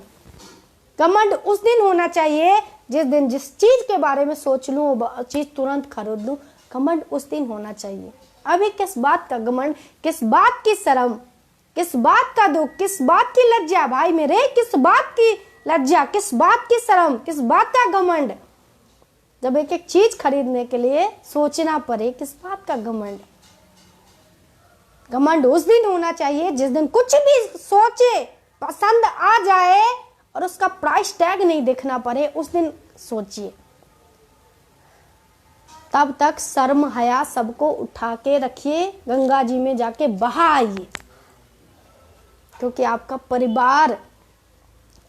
घमंड उस दिन होना चाहिए जिस दिन जिस चीज के बारे में सोच लूं वो चीज तुरंत खरीद लूं। घमंड उस दिन होना चाहिए। अभी किस बात का घमंड, किस बात की शर्म, किस बात का दुख, किस बात की लज्जा? भाई मेरे, किस बात की लज्जा, किस बात की शर्म, किस बात का घमंड? जब एक एक चीज खरीदने के लिए सोचना पड़े, किस बात का घमंड? घमंड उस दिन होना चाहिए जिस दिन कुछ भी सोचे, पसंद आ जाए और उसका प्राइस टैग नहीं देखना पड़े, उस दिन सोचिए। तब तक शर्म हया सबको उठा के रखिए, गंगा जी में जाके बहा आइए, क्योंकि आपका परिवार,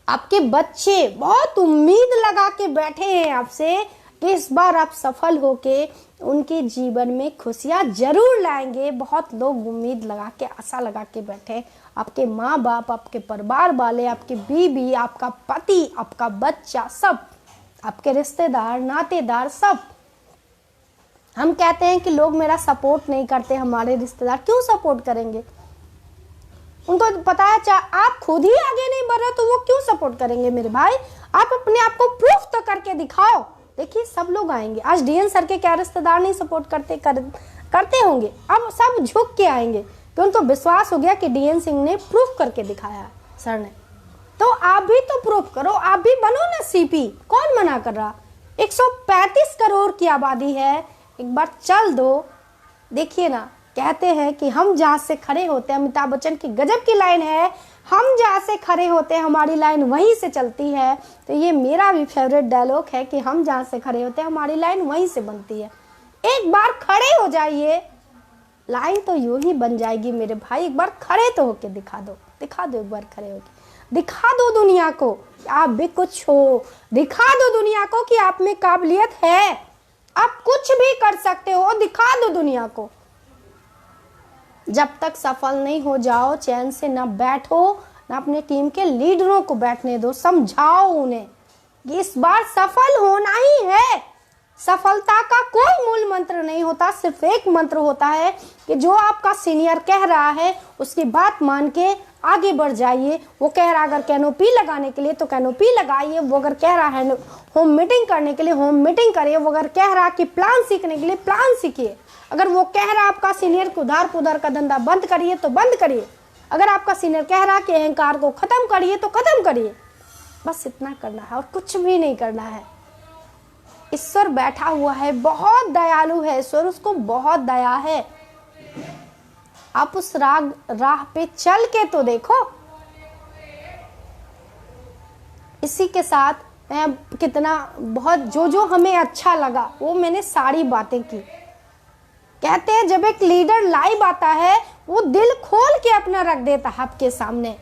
आपके बच्चे बहुत उम्मीद लगा के बैठे हैं आपसे कि इस बार आप सफल होके उनके जीवन में खुशियां जरूर लाएंगे। बहुत लोग उम्मीद लगा के, आशा लगा के बैठे, आपके माँ बाप, आपके परिवार वाले, आपकी बीवी, आपका पति, आपका बच्चा, सब आपके रिश्तेदार, नातेदार, सब। हम कहते हैं कि लोग मेरा सपोर्ट नहीं करते, हमारे रिश्तेदार क्यों सपोर्ट करेंगे? उनको पता है, चाहे आप खुद ही आगे नहीं बढ़ रहे तो वो क्यों सपोर्ट करेंगे? मेरे भाई, आप अपने आप को प्रूफ तो करके दिखाओ। देखिए सब लोग आएंगे। आज डीएन सर के क्या रिश्तेदार नहीं सपोर्ट करते होंगे? अब सब झुक के आएंगे कि उनको विश्वास हो गया कि डीएन सिंह ने प्रूफ करके दिखाया है सर ने। तो आप भी तो प्रूफ करो, आप भी बनो ना सीपी। कौन मना कर रहा? 135 करोड़ की आबादी है, एक बार चल दो। देखिए ना, कहते हैं कि हम जहाँ से खड़े होते हैं, अमिताभ बच्चन की गजब की लाइन है, हम जहाँ से खड़े होते हैं हमारी लाइन वहीं से चलती है। तो ये मेरा भी फेवरेट डायलॉग है कि हम जहाँ से खड़े होते हैं हमारी लाइन वहीं से बनती है। एक बार खड़े हो जाइए, लाइन तो यूं ही बन जाएगी मेरे भाई, एक बार खड़े तो होके दिखा दो, दिखा दो एक बार खड़े होके, दिखा दो दुनिया को कि आप भी कुछ हो, दिखा दो दुनिया को कि आप में काबिलियत है, आप कुछ भी कर सकते हो, दिखा दो दुनिया को। जब तक सफल नहीं हो जाओ चैन से ना बैठो, ना अपने टीम के लीडरों को बैठने दो, समझाओ उन्हें कि इस बार सफल होना ही है। सफलता का कोई मूल मंत्र नहीं होता, सिर्फ एक मंत्र होता है कि जो आपका सीनियर कह रहा है उसकी बात मान के आगे बढ़ जाइए। वो कह रहा है अगर कैनोपी लगाने के लिए तो कैनोपी लगाइए, वो अगर कह रहा है होम मीटिंग करने के लिए होम मीटिंग करिए, वो अगर कह रहा कि प्लान सीखने के लिए प्लान सीखिए, अगर वो कह रहा आपका सीनियर को उधार पुधार का धंधा बंद करिए तो बंद करिए, अगर आपका सीनियर कह रहा कि अहंकार को खत्म करिए तो खत्म करिए। बस इतना करना है और कुछ भी नहीं करना है। ईश्वर बैठा हुआ है, बहुत दयालु है ईश्वर, उसको बहुत दया है। आप उस राह पे चल के तो देखो। इसी के साथ मैं कितना बहुत जो हमें अच्छा लगा वो मैंने सारी बातें की। कहते हैं जब एक लीडर लाइव आता है वो दिल खोल के अपना रख देता है आपके सामने।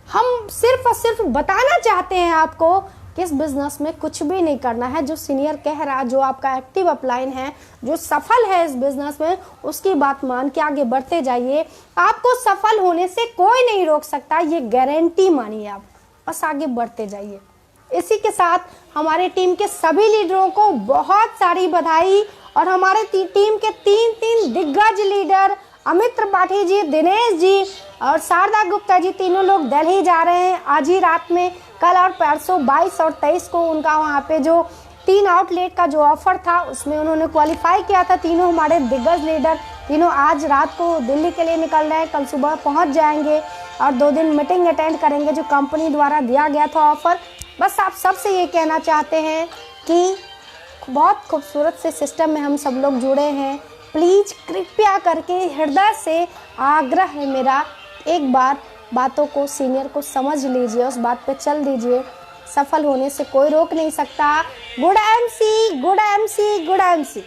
हम सिर्फ और सिर्फ बताना चाहते हैं आपको कि इस बिजनेस में कुछ भी नहीं करना है। जो सीनियर कह रहा, जो आपका एक्टिव अपलाइन है, जो सफल है इस बिजनेस में, उसकी बात मान के आगे बढ़ते जाइए। आपको सफल होने से कोई नहीं रोक सकता, ये गारंटी मानिए आप, बस आगे बढ़ते जाइए। इसी के साथ हमारे टीम के सभी लीडरों को बहुत सारी बधाई। और हमारे टीम के तीन दिग्गज लीडर अमित त्रिपाठी जी, दिनेश जी और शारदा गुप्ता जी, तीनों लोग दिल्ली जा रहे हैं आज ही रात में। कल और परसों 22 और 23 को उनका वहाँ पे जो 3 आउटलेट का जो ऑफर था उसमें उन्होंने क्वालिफाई किया था। तीनों हमारे दिग्गज लीडर तीनों आज रात को दिल्ली के लिए निकल रहे हैं, कल सुबह पहुँच जाएंगे और 2 दिन मीटिंग अटेंड करेंगे जो कंपनी द्वारा दिया गया था ऑफर। बस आप सबसे ये कहना चाहते हैं कि बहुत खूबसूरत से सिस्टम में हम सब लोग जुड़े हैं। प्लीज़ कृपया करके हृदय से आग्रह है मेरा, एक बार बातों को सीनियर को समझ लीजिए, उस बात पे चल दीजिए। सफल होने से कोई रोक नहीं सकता। Good MC, good MC, good MC.